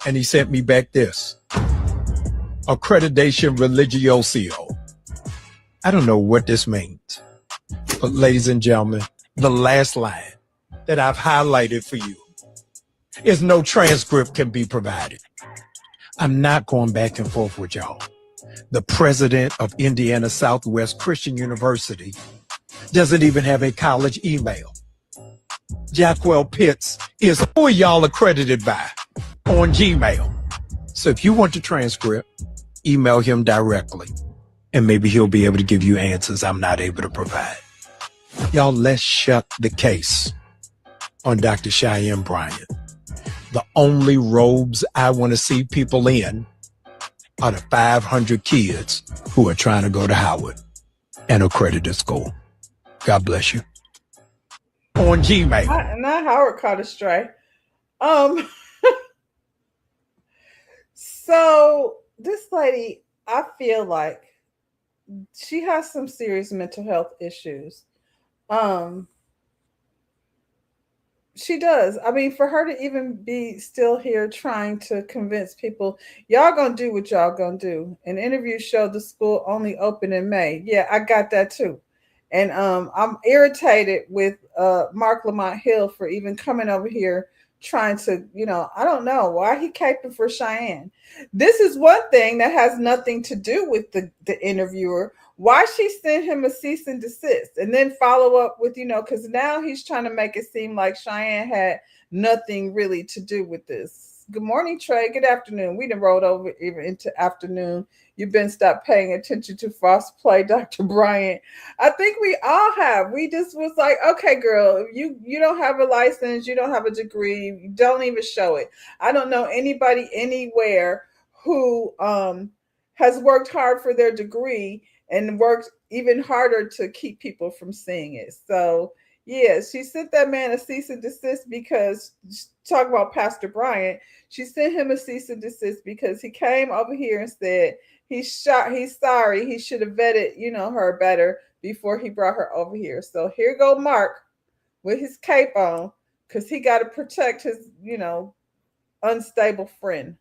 And he sent me back this. Accreditation Religioso. I don't know what this means. But ladies and gentlemen, the last line that I've highlighted for you is no transcript can be provided. I'm not going back and forth with y'all. The president of Indiana Southwest Christian University doesn't even have a college email. Jaquel Pitts is who are y'all accredited by on Gmail. So if you want the transcript, email him directly and maybe he'll be able to give you answers I'm not able to provide. Y'all, let's shut the case on Dr. Cheyenne Bryant. The only robes I want to see people in are the 500 kids who are trying to go to Howard, an accredited school. God bless you. On Gmail. Not Howard caught a stray. So this lady, I feel like she has some serious mental health issues. She does. I mean, for her to even be still here trying to convince people, y'all gonna do what y'all gonna do. An interview showed the school only open in May. Yeah, I got that too. And I'm irritated with Mark Lamont Hill for even coming over here trying to, I don't know why he caping for Cheyenne. This is one thing that has nothing to do with the interviewer. Why she sent him a cease and desist and then follow up with, because now he's trying to make it seem like Cheyenne had nothing really to do with this. Good morning, Trey. Good afternoon. We done rolled over even into afternoon. You've been stopped paying attention to False Play, Dr. Bryant. I think we all have. We just was like, okay, girl, you don't have a license, you don't have a degree, you don't even show it. I don't know anybody anywhere who has worked hard for their degree and worked even harder to keep people from seeing it. So yeah, she sent that man a cease and desist because, talk about Pastor Bryant, she sent him a cease and desist because he came over here and said he's sorry, he should have vetted, her better before he brought her over here. So here go Mark with his cape on because he got to protect his, unstable friend.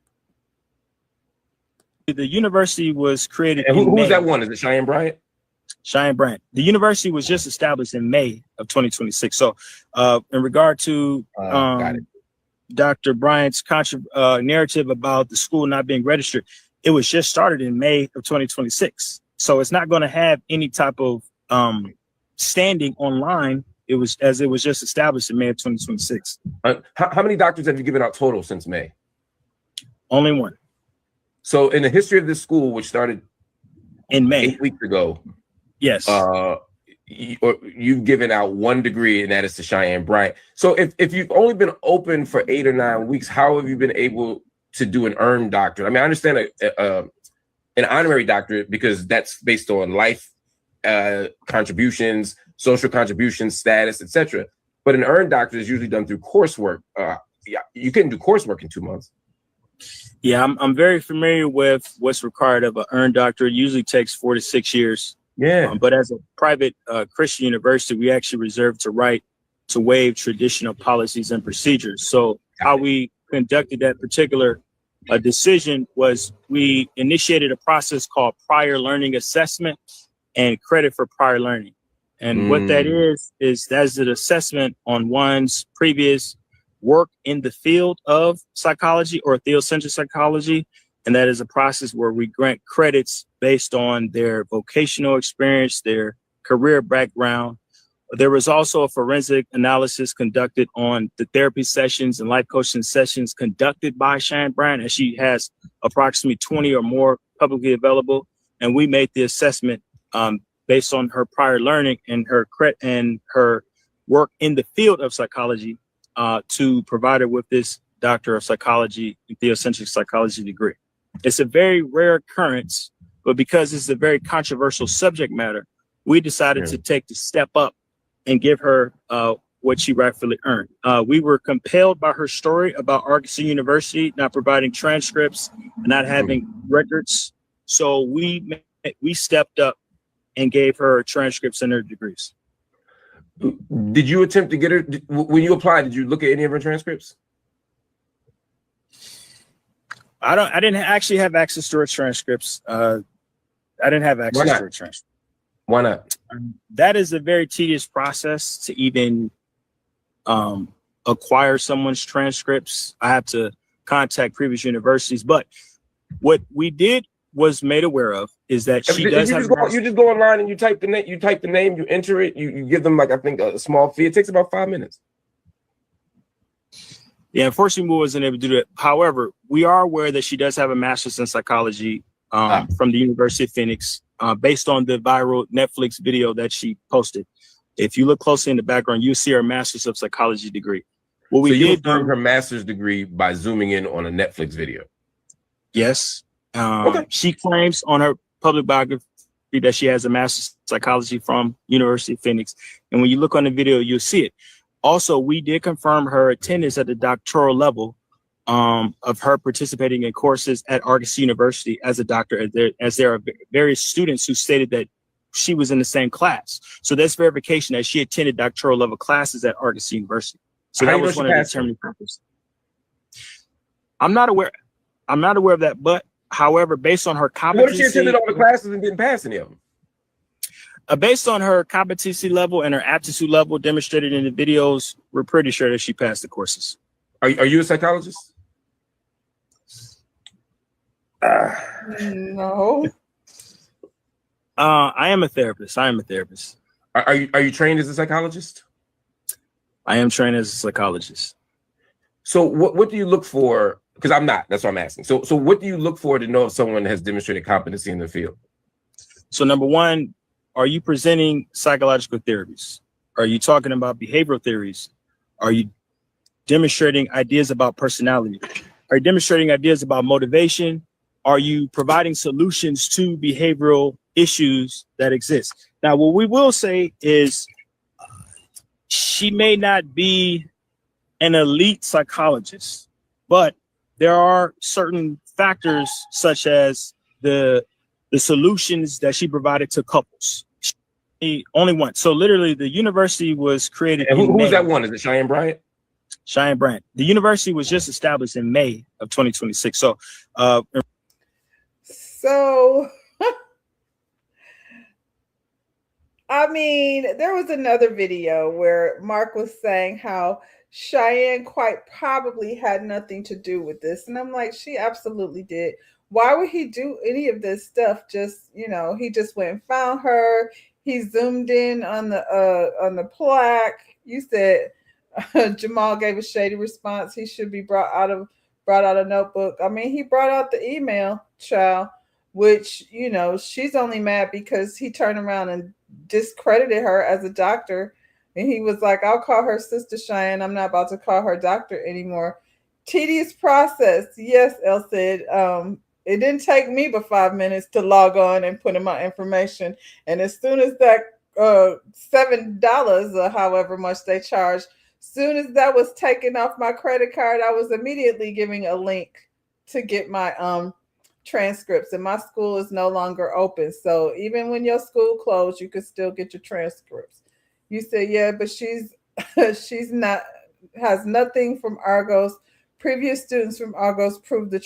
The university was created. And who's that one? Is it Cheyenne Bryant? Cheyenne Bryant. The university was just established in May of 2026. So in regard to Dr. Bryant's narrative about the school not being registered, it was just started in May of 2026. So it's not going to have any type of standing online. It was just established in May of 2026. How many doctors have you given out total since May? Only one. So in the history of this school, which started in May 8 weeks ago, yes, you've given out one degree, and that is to Cheyenne Bryant. So if you've only been open for 8 or 9 weeks, how have you been able to do an earned doctorate? I mean, I understand an honorary doctorate because that's based on life contributions, social contributions, status, etc. But an earned doctorate is usually done through coursework. You couldn't do coursework in 2 months. Yeah, I'm very familiar with what's required of an earned doctorate. It usually takes 4 to 6 years. Yeah. But as a private Christian university, we actually reserve the right to waive traditional policies and procedures. So how we conducted that particular decision was we initiated a process called prior learning assessment and credit for prior learning. And what that is that's an assessment on one's previous work in the field of psychology or theocentric psychology. And that is a process where we grant credits based on their vocational experience, their career background. There was also a forensic analysis conducted on the therapy sessions and life coaching sessions conducted by Cheyenne Bryant, and she has approximately 20 or more publicly available. And we made the assessment based on her prior learning and her work in the field of psychology to provide her with this Doctor of Psychology and Theocentric Psychology degree. It's a very rare occurrence, but because it's a very controversial subject matter, we decided to take the step up and give her what she rightfully earned. We were compelled by her story about Arkansas University not providing transcripts, not having records. So we stepped up and gave her transcripts and her degrees. Did you attempt to get her, when you applied, did you look at any of her transcripts? I didn't actually have access to her transcripts. I didn't have access to her transcripts. Why not? That is a very tedious process to even acquire someone's transcripts. I have to contact previous universities. But what we did was made aware of is that she does have. You just go online and you type the name. You type the name. You enter it. You give them, like, I think, a small fee. It takes about 5 minutes. Yeah, unfortunately, we wasn't able to do that. However, we are aware that she does have a master's in psychology from the University of Phoenix, based on the viral Netflix video that she posted. If you look closely in the background, you see her master's of psychology degree. What we you did earned her master's degree by zooming in on a Netflix video. Yes. She claims on her public biography that she has a master's in psychology from University of Phoenix. And when you look on the video, you'll see it. Also, we did confirm her attendance at the doctoral level of her participating in courses at Arkansas University as a doctor, as there are various students who stated that she was in the same class. So that's verification that she attended doctoral level classes at Arkansas University. So that was one of the determining factors. I'm not aware of that, but however, based on her competency. What if she attended all the classes and didn't pass any of them? Based on her competency level and her aptitude level demonstrated in the videos, we're pretty sure that she passed the courses. Are you a psychologist? No. I am a therapist. Are you trained as a psychologist? I am trained as a psychologist. So what do you look for? Because I'm not. That's what I'm asking. So what do you look for to know if someone has demonstrated competency in the field? So number one, are you presenting psychological theories? Are you talking about behavioral theories? Are you demonstrating ideas about personality? Are you demonstrating ideas about motivation? Are you providing solutions to behavioral issues that exist? Now, what we will say is she may not be an elite psychologist, but there are certain factors such as the solutions that she provided to couples. She only one. So literally the university was created. And who's that one? Is it Cheyenne Bryant? Cheyenne Bryant. The university was just established in May of 2026. So I mean, there was another video where Mark was saying how Cheyenne quite probably had nothing to do with this. And I'm like, she absolutely did. Why would he do any of this stuff? Just, he just went and found her. He zoomed in on the plaque. You said Jamal gave a shady response. He should be brought out a notebook. I mean, he brought out the email, child, which, she's only mad because he turned around and discredited her as a doctor. And he was like, I'll call her Sister Cheyenne. I'm not about to call her doctor anymore. Tedious process. Yes, El said. It didn't take me but 5 minutes to log on and put in my information. And as soon as that $7 or however much they charge, soon as that was taken off my credit card, I was immediately giving a link to get my transcripts. And my school is no longer open. So even when your school closed, you could still get your transcripts. You said, yeah, but she's not, has nothing from Argos. Previous students from Argos proved the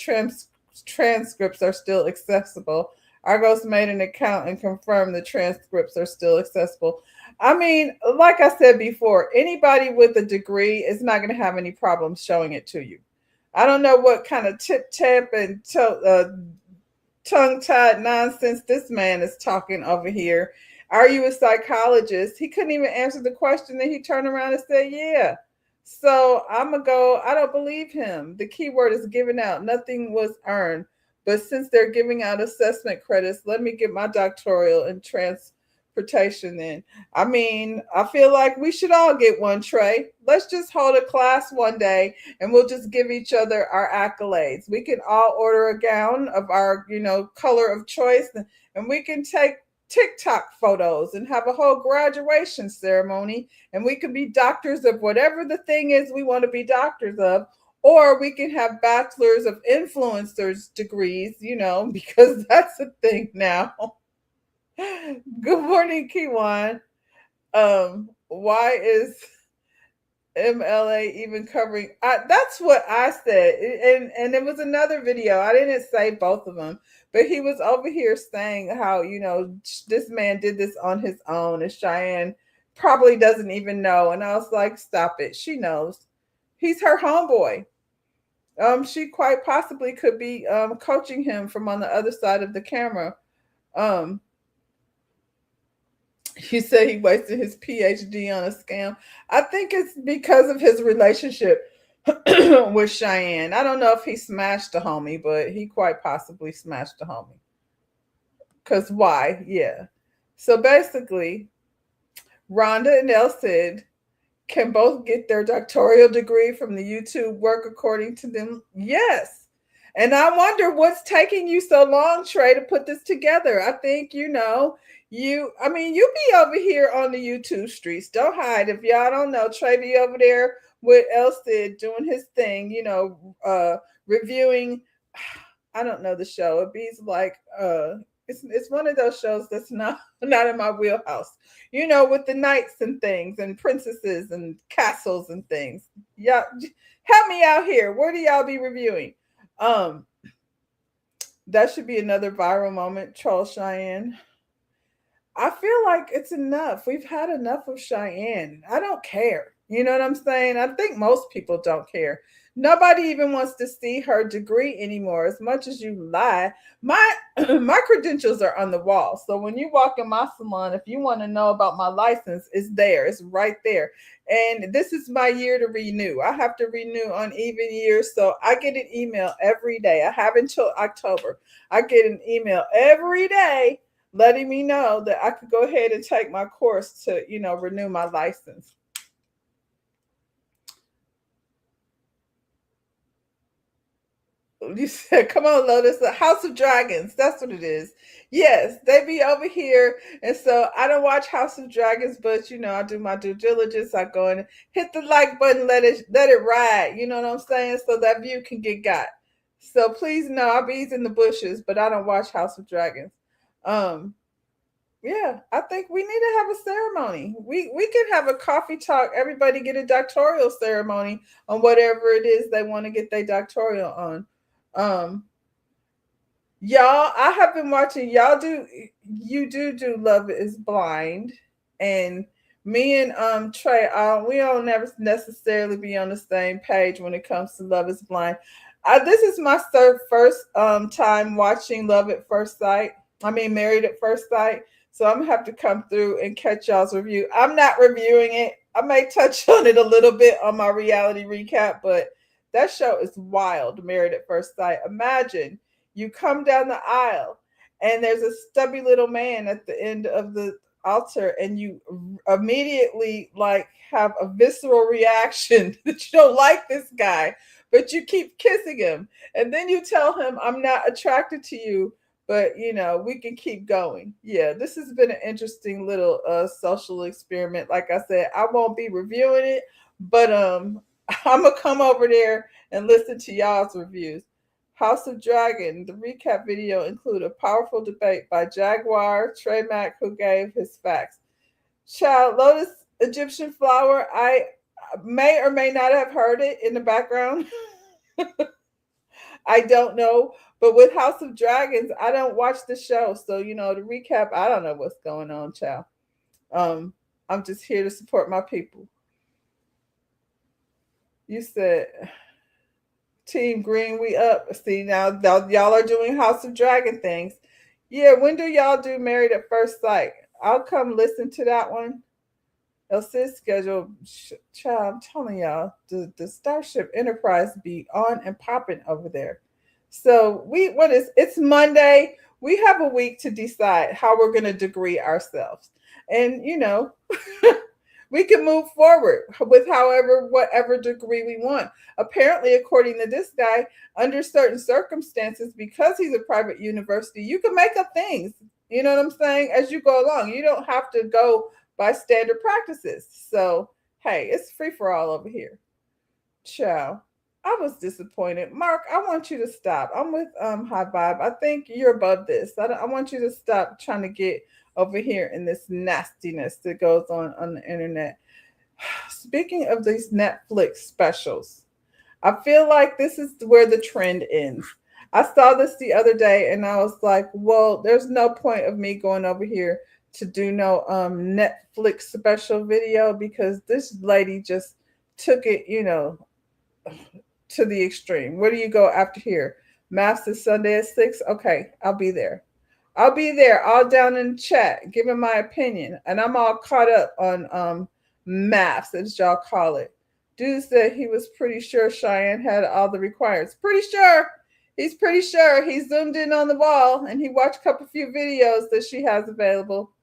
transcripts are still accessible. Argos made an account and confirmed the transcripts are still accessible. I mean, like I said before, anybody with a degree is not going to have any problems showing it to you. I don't know what kind of tip-tap and tongue-tied nonsense this man is talking over here. Are you a psychologist? He couldn't even answer the question, and he turned around and said, yeah. So I'm going to go, I don't believe him. The key word is given out. Nothing was earned. But since they're giving out assessment credits, let me get my doctoral in transportation then. I mean, I feel like we should all get one, Trey. Let's just hold a class one day, and we'll just give each other our accolades. We can all order a gown of our, color of choice, and we can take TikTok photos and have a whole graduation ceremony, and we can be doctors of whatever the thing is we want to be doctors of, or we can have bachelors of influencers degrees, because that's a thing now. Good morning, Kiwan. Why is MLA even covering? That's what I said. And it was another video. I didn't say both of them, but he was over here saying how, this man did this on his own, and Cheyenne probably doesn't even know. And I was like, stop it. She knows. He's her homeboy. She quite possibly could be coaching him from on the other side of the camera. You say he wasted his PhD on a scam. I think it's because of his relationship with Cheyenne. I don't know if he smashed the homie, but he quite possibly smashed the homie. Because why? Yeah. So basically, Rhonda and El Cid can both get their doctoral degree from the YouTube work according to them. Yes. And I wonder what's taking you so long, Trey, to put this together. I think, you be over here on the YouTube streets. Don't hide. If y'all don't know, Trey be over there with El Cid doing his thing, reviewing. I don't know the show. It be like, it's one of those shows that's not in my wheelhouse, with the knights and things and princesses and castles and things. Yeah, help me out here. Where do y'all be reviewing? That should be another viral moment. Troll Cheyenne. I feel like it's enough. We've had enough of Cheyenne. I don't care. You know what I'm saying? I think most people don't care. Nobody even wants to see her degree anymore. As much as you lie, my my credentials are on the wall. So when you walk in my salon, if you want to know about my license, it's there. It's right there. And this is my year to renew. I have to renew on even years. So I get an email every day. I have until October. I get an email every day letting me know that I could go ahead and take my course to, renew my license. You said, come on, Lotus, the House of Dragons. That's what it is. Yes, they be over here. And so I don't watch House of Dragons, but I do my due diligence. I go and hit the like button, let it ride. You know what I'm saying? So that view can get got. So please know I'll be in the bushes, but I don't watch House of Dragons. Yeah, I think we need to have a ceremony. We can have a coffee talk. Everybody get a doctoral ceremony on whatever it is they want to get their doctoral on. Y'all, I have been watching. You do Love Is Blind, and me and Trey, we don't never necessarily be on the same page when it comes to Love Is Blind. This is my first time watching Love at First Sight. Married at First Sight. So I'm gonna have to come through and catch y'all's review. I'm not reviewing it. I may touch on it a little bit on my reality recap, but that show is wild, Married at First Sight. Imagine you come down the aisle and there's a stubby little man at the end of the altar and you immediately have a visceral reaction that you don't like this guy, but you keep kissing him. And then you tell him, I'm not attracted to you, but we can keep going. Yeah, this has been an interesting little social experiment. Like I said, I won't be reviewing it, but I'm gonna come over there and listen to y'all's reviews. House of Dragon, the recap video include a powerful debate by Jaguar Trey Mack, who gave his facts. Child, Lotus Egyptian Flower, I may or may not have heard it in the background. I don't know. But with House of Dragons, I don't watch the show. So, the recap, I don't know what's going on, child. I'm just here to support my people. You said, Team Green, we up. See, now y'all are doing House of Dragon things. Yeah, when do y'all do Married at First Sight? I'll come listen to that one. Elsa's schedule, child, I'm telling y'all, the Starship Enterprise be on and popping over there. So it's Monday. We have a week to decide how we're going to degree ourselves. And, we can move forward with whatever degree we want. Apparently, according to this guy, under certain circumstances, because he's a private university, you can make up things, you know what I'm saying, as you go along. You don't have to go by standard practices. So, hey, it's free for all over here. Ciao. I was disappointed. Mark, I want you to stop. I'm with High Vibe. I think you're above this. I want you to stop trying to get over here in this nastiness that goes on the internet. Speaking of these Netflix specials, I feel like this is where the trend ends. I saw this the other day and I was like, well, there's no point of me going over here to do no Netflix special video because this lady just took it, to the extreme. Where do you go after here? Master Sunday at 6? Okay, I'll be there. All down in the chat, giving my opinion. And I'm all caught up on maths, as y'all call it. Dude said he was pretty sure Cheyenne had all the requirements. Pretty sure. He's pretty sure. He zoomed in on the wall and he watched a few videos that she has available.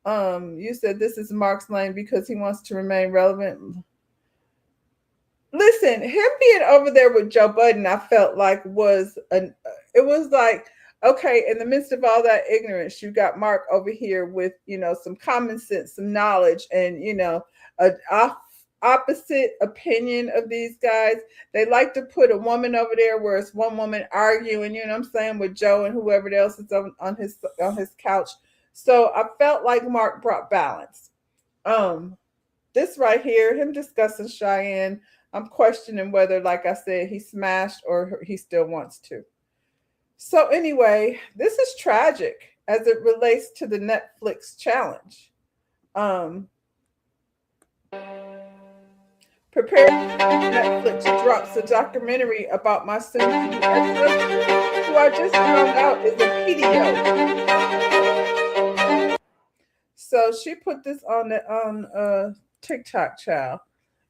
You said this is Mark's lane because he wants to remain relevant. Listen, him being over there with Joe Budden, I felt like it was like, okay, in the midst of all that ignorance, you got Mark over here with, some common sense, some knowledge, and, an opposite opinion of these guys. They like to put a woman over there where it's one woman arguing, with Joe and whoever else is on his couch. So I felt like Mark brought balance. This right here, him discussing Cheyenne, I'm questioning whether, like I said, he smashed or he still wants to. So anyway, this is tragic as it relates to the Netflix challenge. Prepare Netflix drops a documentary about my soon-to-be ex-husband, who I just found out is a pedio. So she put this on TikTok, child.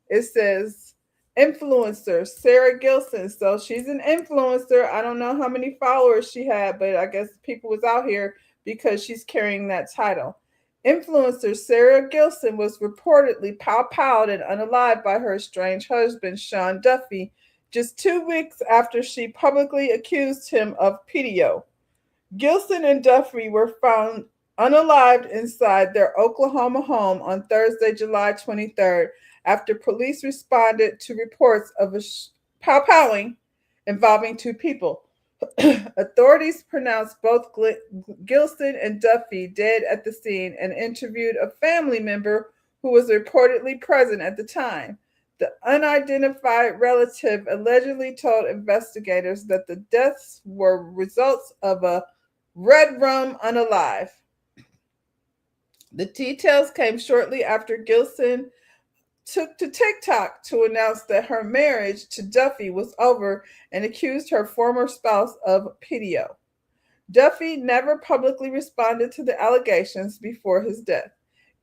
It says influencer Sarah Gilson. So she's an influencer. I don't know how many followers she had, but I guess people was out here because she's carrying that title. Influencer Sarah Gilson was reportedly powed and unalived by her estranged husband, Sean Duffy, just 2 weeks after she publicly accused him of pedio. Gilson and Duffy were found unalived inside their Oklahoma home on Thursday, July 23rd, after police responded to reports of a powing involving 2 people. Authorities pronounced both Gilson and Duffy dead at the scene and interviewed a family member who was reportedly present at the time. The unidentified relative allegedly told investigators that the deaths were results of a red rum unalive. The details came shortly after Gilson took to TikTok to announce that her marriage to Duffy was over and accused her former spouse of pedio. Duffy never publicly responded to the allegations before his death.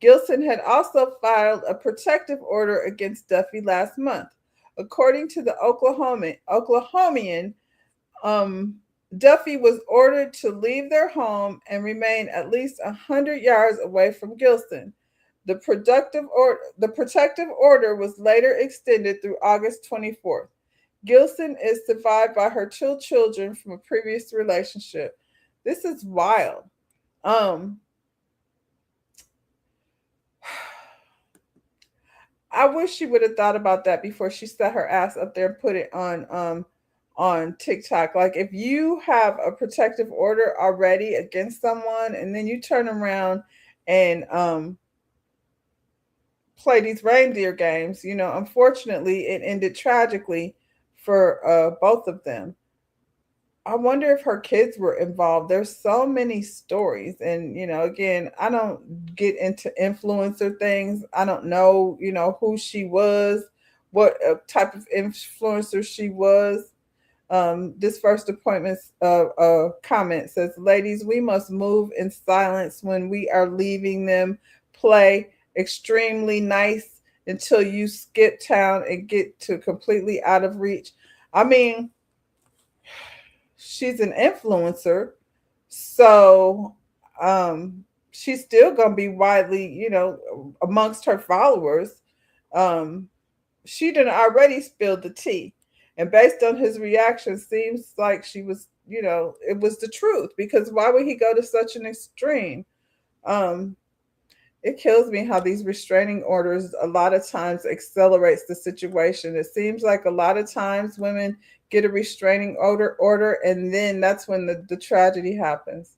Gilson had also filed a protective order against Duffy last month. According to the Oklahomian, Duffy was ordered to leave their home and remain at least 100 yards away from Gilson. The protective order was later extended through August 24th. Gilson is survived by her 2 children from a previous relationship. This is wild. I wish she would have thought about that before she set her ass up there and put it on TikTok. Like, if you have a protective order already against someone and then you turn around and play these reindeer games, you know, unfortunately it ended tragically for both of them. I wonder if her kids were involved. There's so many stories. And, you know, again, I don't get into influencer things. I don't know, you know, who she was, what type of influencer she was. This first appointment comment says, ladies, we must move in silence when we are leaving them. Play extremely nice until you skip town and get to completely out of reach. I mean, she's an influencer, so she's still gonna be widely, you know, amongst her followers. She done already spilled the tea, and based on his reaction, seems like she was, you know, it was the truth, because why would he go to such an extreme? It kills me how these restraining orders a lot of times accelerates the situation. It seems like a lot of times women get a restraining order and then that's when the tragedy happens.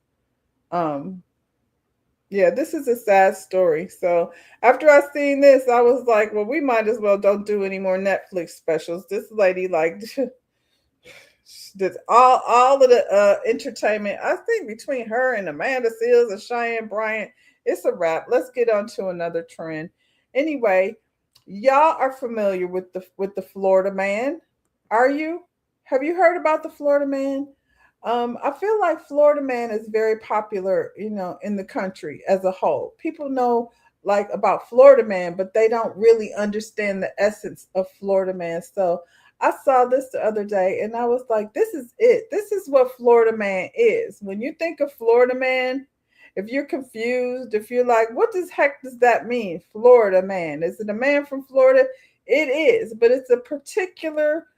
Yeah, this is a sad story. So after I seen this, I was like, well, we might as well don't do any more Netflix specials. This lady, like, did all of the entertainment. I think between her and Amanda Seales and Cheyenne Bryant, it's a wrap. Let's get on to another trend. Anyway, y'all are familiar with the Florida man. Are you? Have you heard about the Florida man? I feel like Florida man is very popular, you know, in the country as a whole. People know like about Florida man, but they don't really understand the essence of Florida man. So I saw this the other day and I was like, this is it. This is what Florida man is. When you think of Florida man, if you're confused, if you're like, what the heck does that mean? Florida man. Is it a man from Florida? It is, but it's a particular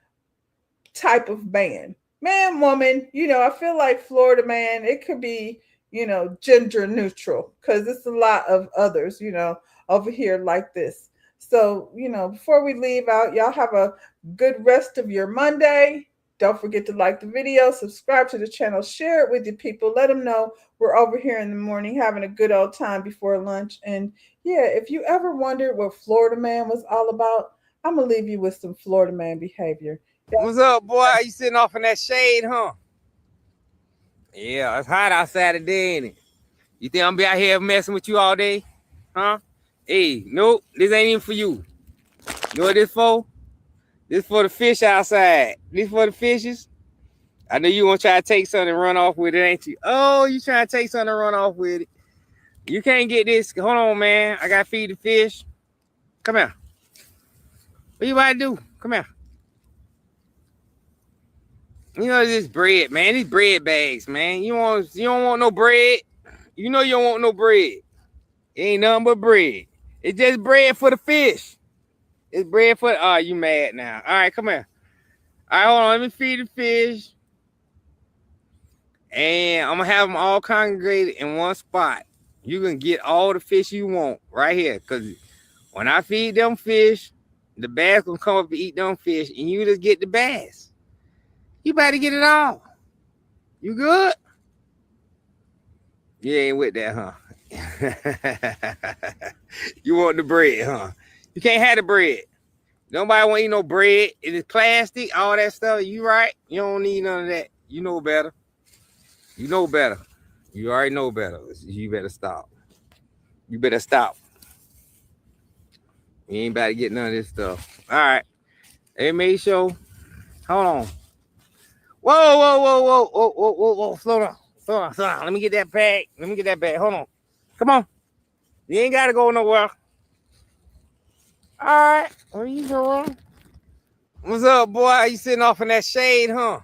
type of man. Man, woman, you know, I feel like Florida man, it could be, you know, gender neutral, because it's a lot of others, you know, over here like this. So, you know, before we leave out, y'all have a good rest of your Monday. Don't forget to like the video, subscribe to the channel, share it with your people. Let them know we're over here in the morning having a good old time before lunch. And yeah, if you ever wondered what Florida man was all about, I'm going to leave you with some Florida man behavior. What's up, boy? You sitting off in that shade, huh? Yeah, it's hot outside today, ain't it? You think I'm gonna be out here messing with you all day? Huh? Hey, nope, this ain't even for you. You know what this for? This for the fish outside. This for the fishes. I know you want to try to take something and run off with it, ain't you? Oh, you trying to take something and run off with it. You can't get this. Hold on, man. I got to feed the fish. Come here. What you about to do? Come here. You know this bread, man. These bread bags, man. You don't want no bread. You know you don't want no bread. It ain't nothing but bread. It's just bread for the fish. It's bread for oh, you mad now. All right, come here. All right, hold on. Let me feed the fish. And I'm gonna have them all congregated in one spot. You can get all the fish you want right here. Cause when I feed them fish, the bass gonna come up and eat them fish, and you just get the bass. You about to get it all. You good? You ain't with that, huh? You want the bread, huh? You can't have the bread. Nobody want to eat no bread. It is plastic, all that stuff. You right? You don't need none of that. You know better. You know better. You already know better. You better stop. You better stop. You ain't about to get none of this stuff. All right. Hey, make sure. Hold on. Whoa. Slow down. Let me get that bag. Hold on. Come on. You ain't got to go nowhere. All right. Where you going? What's up, boy? You sitting off in that shade, huh?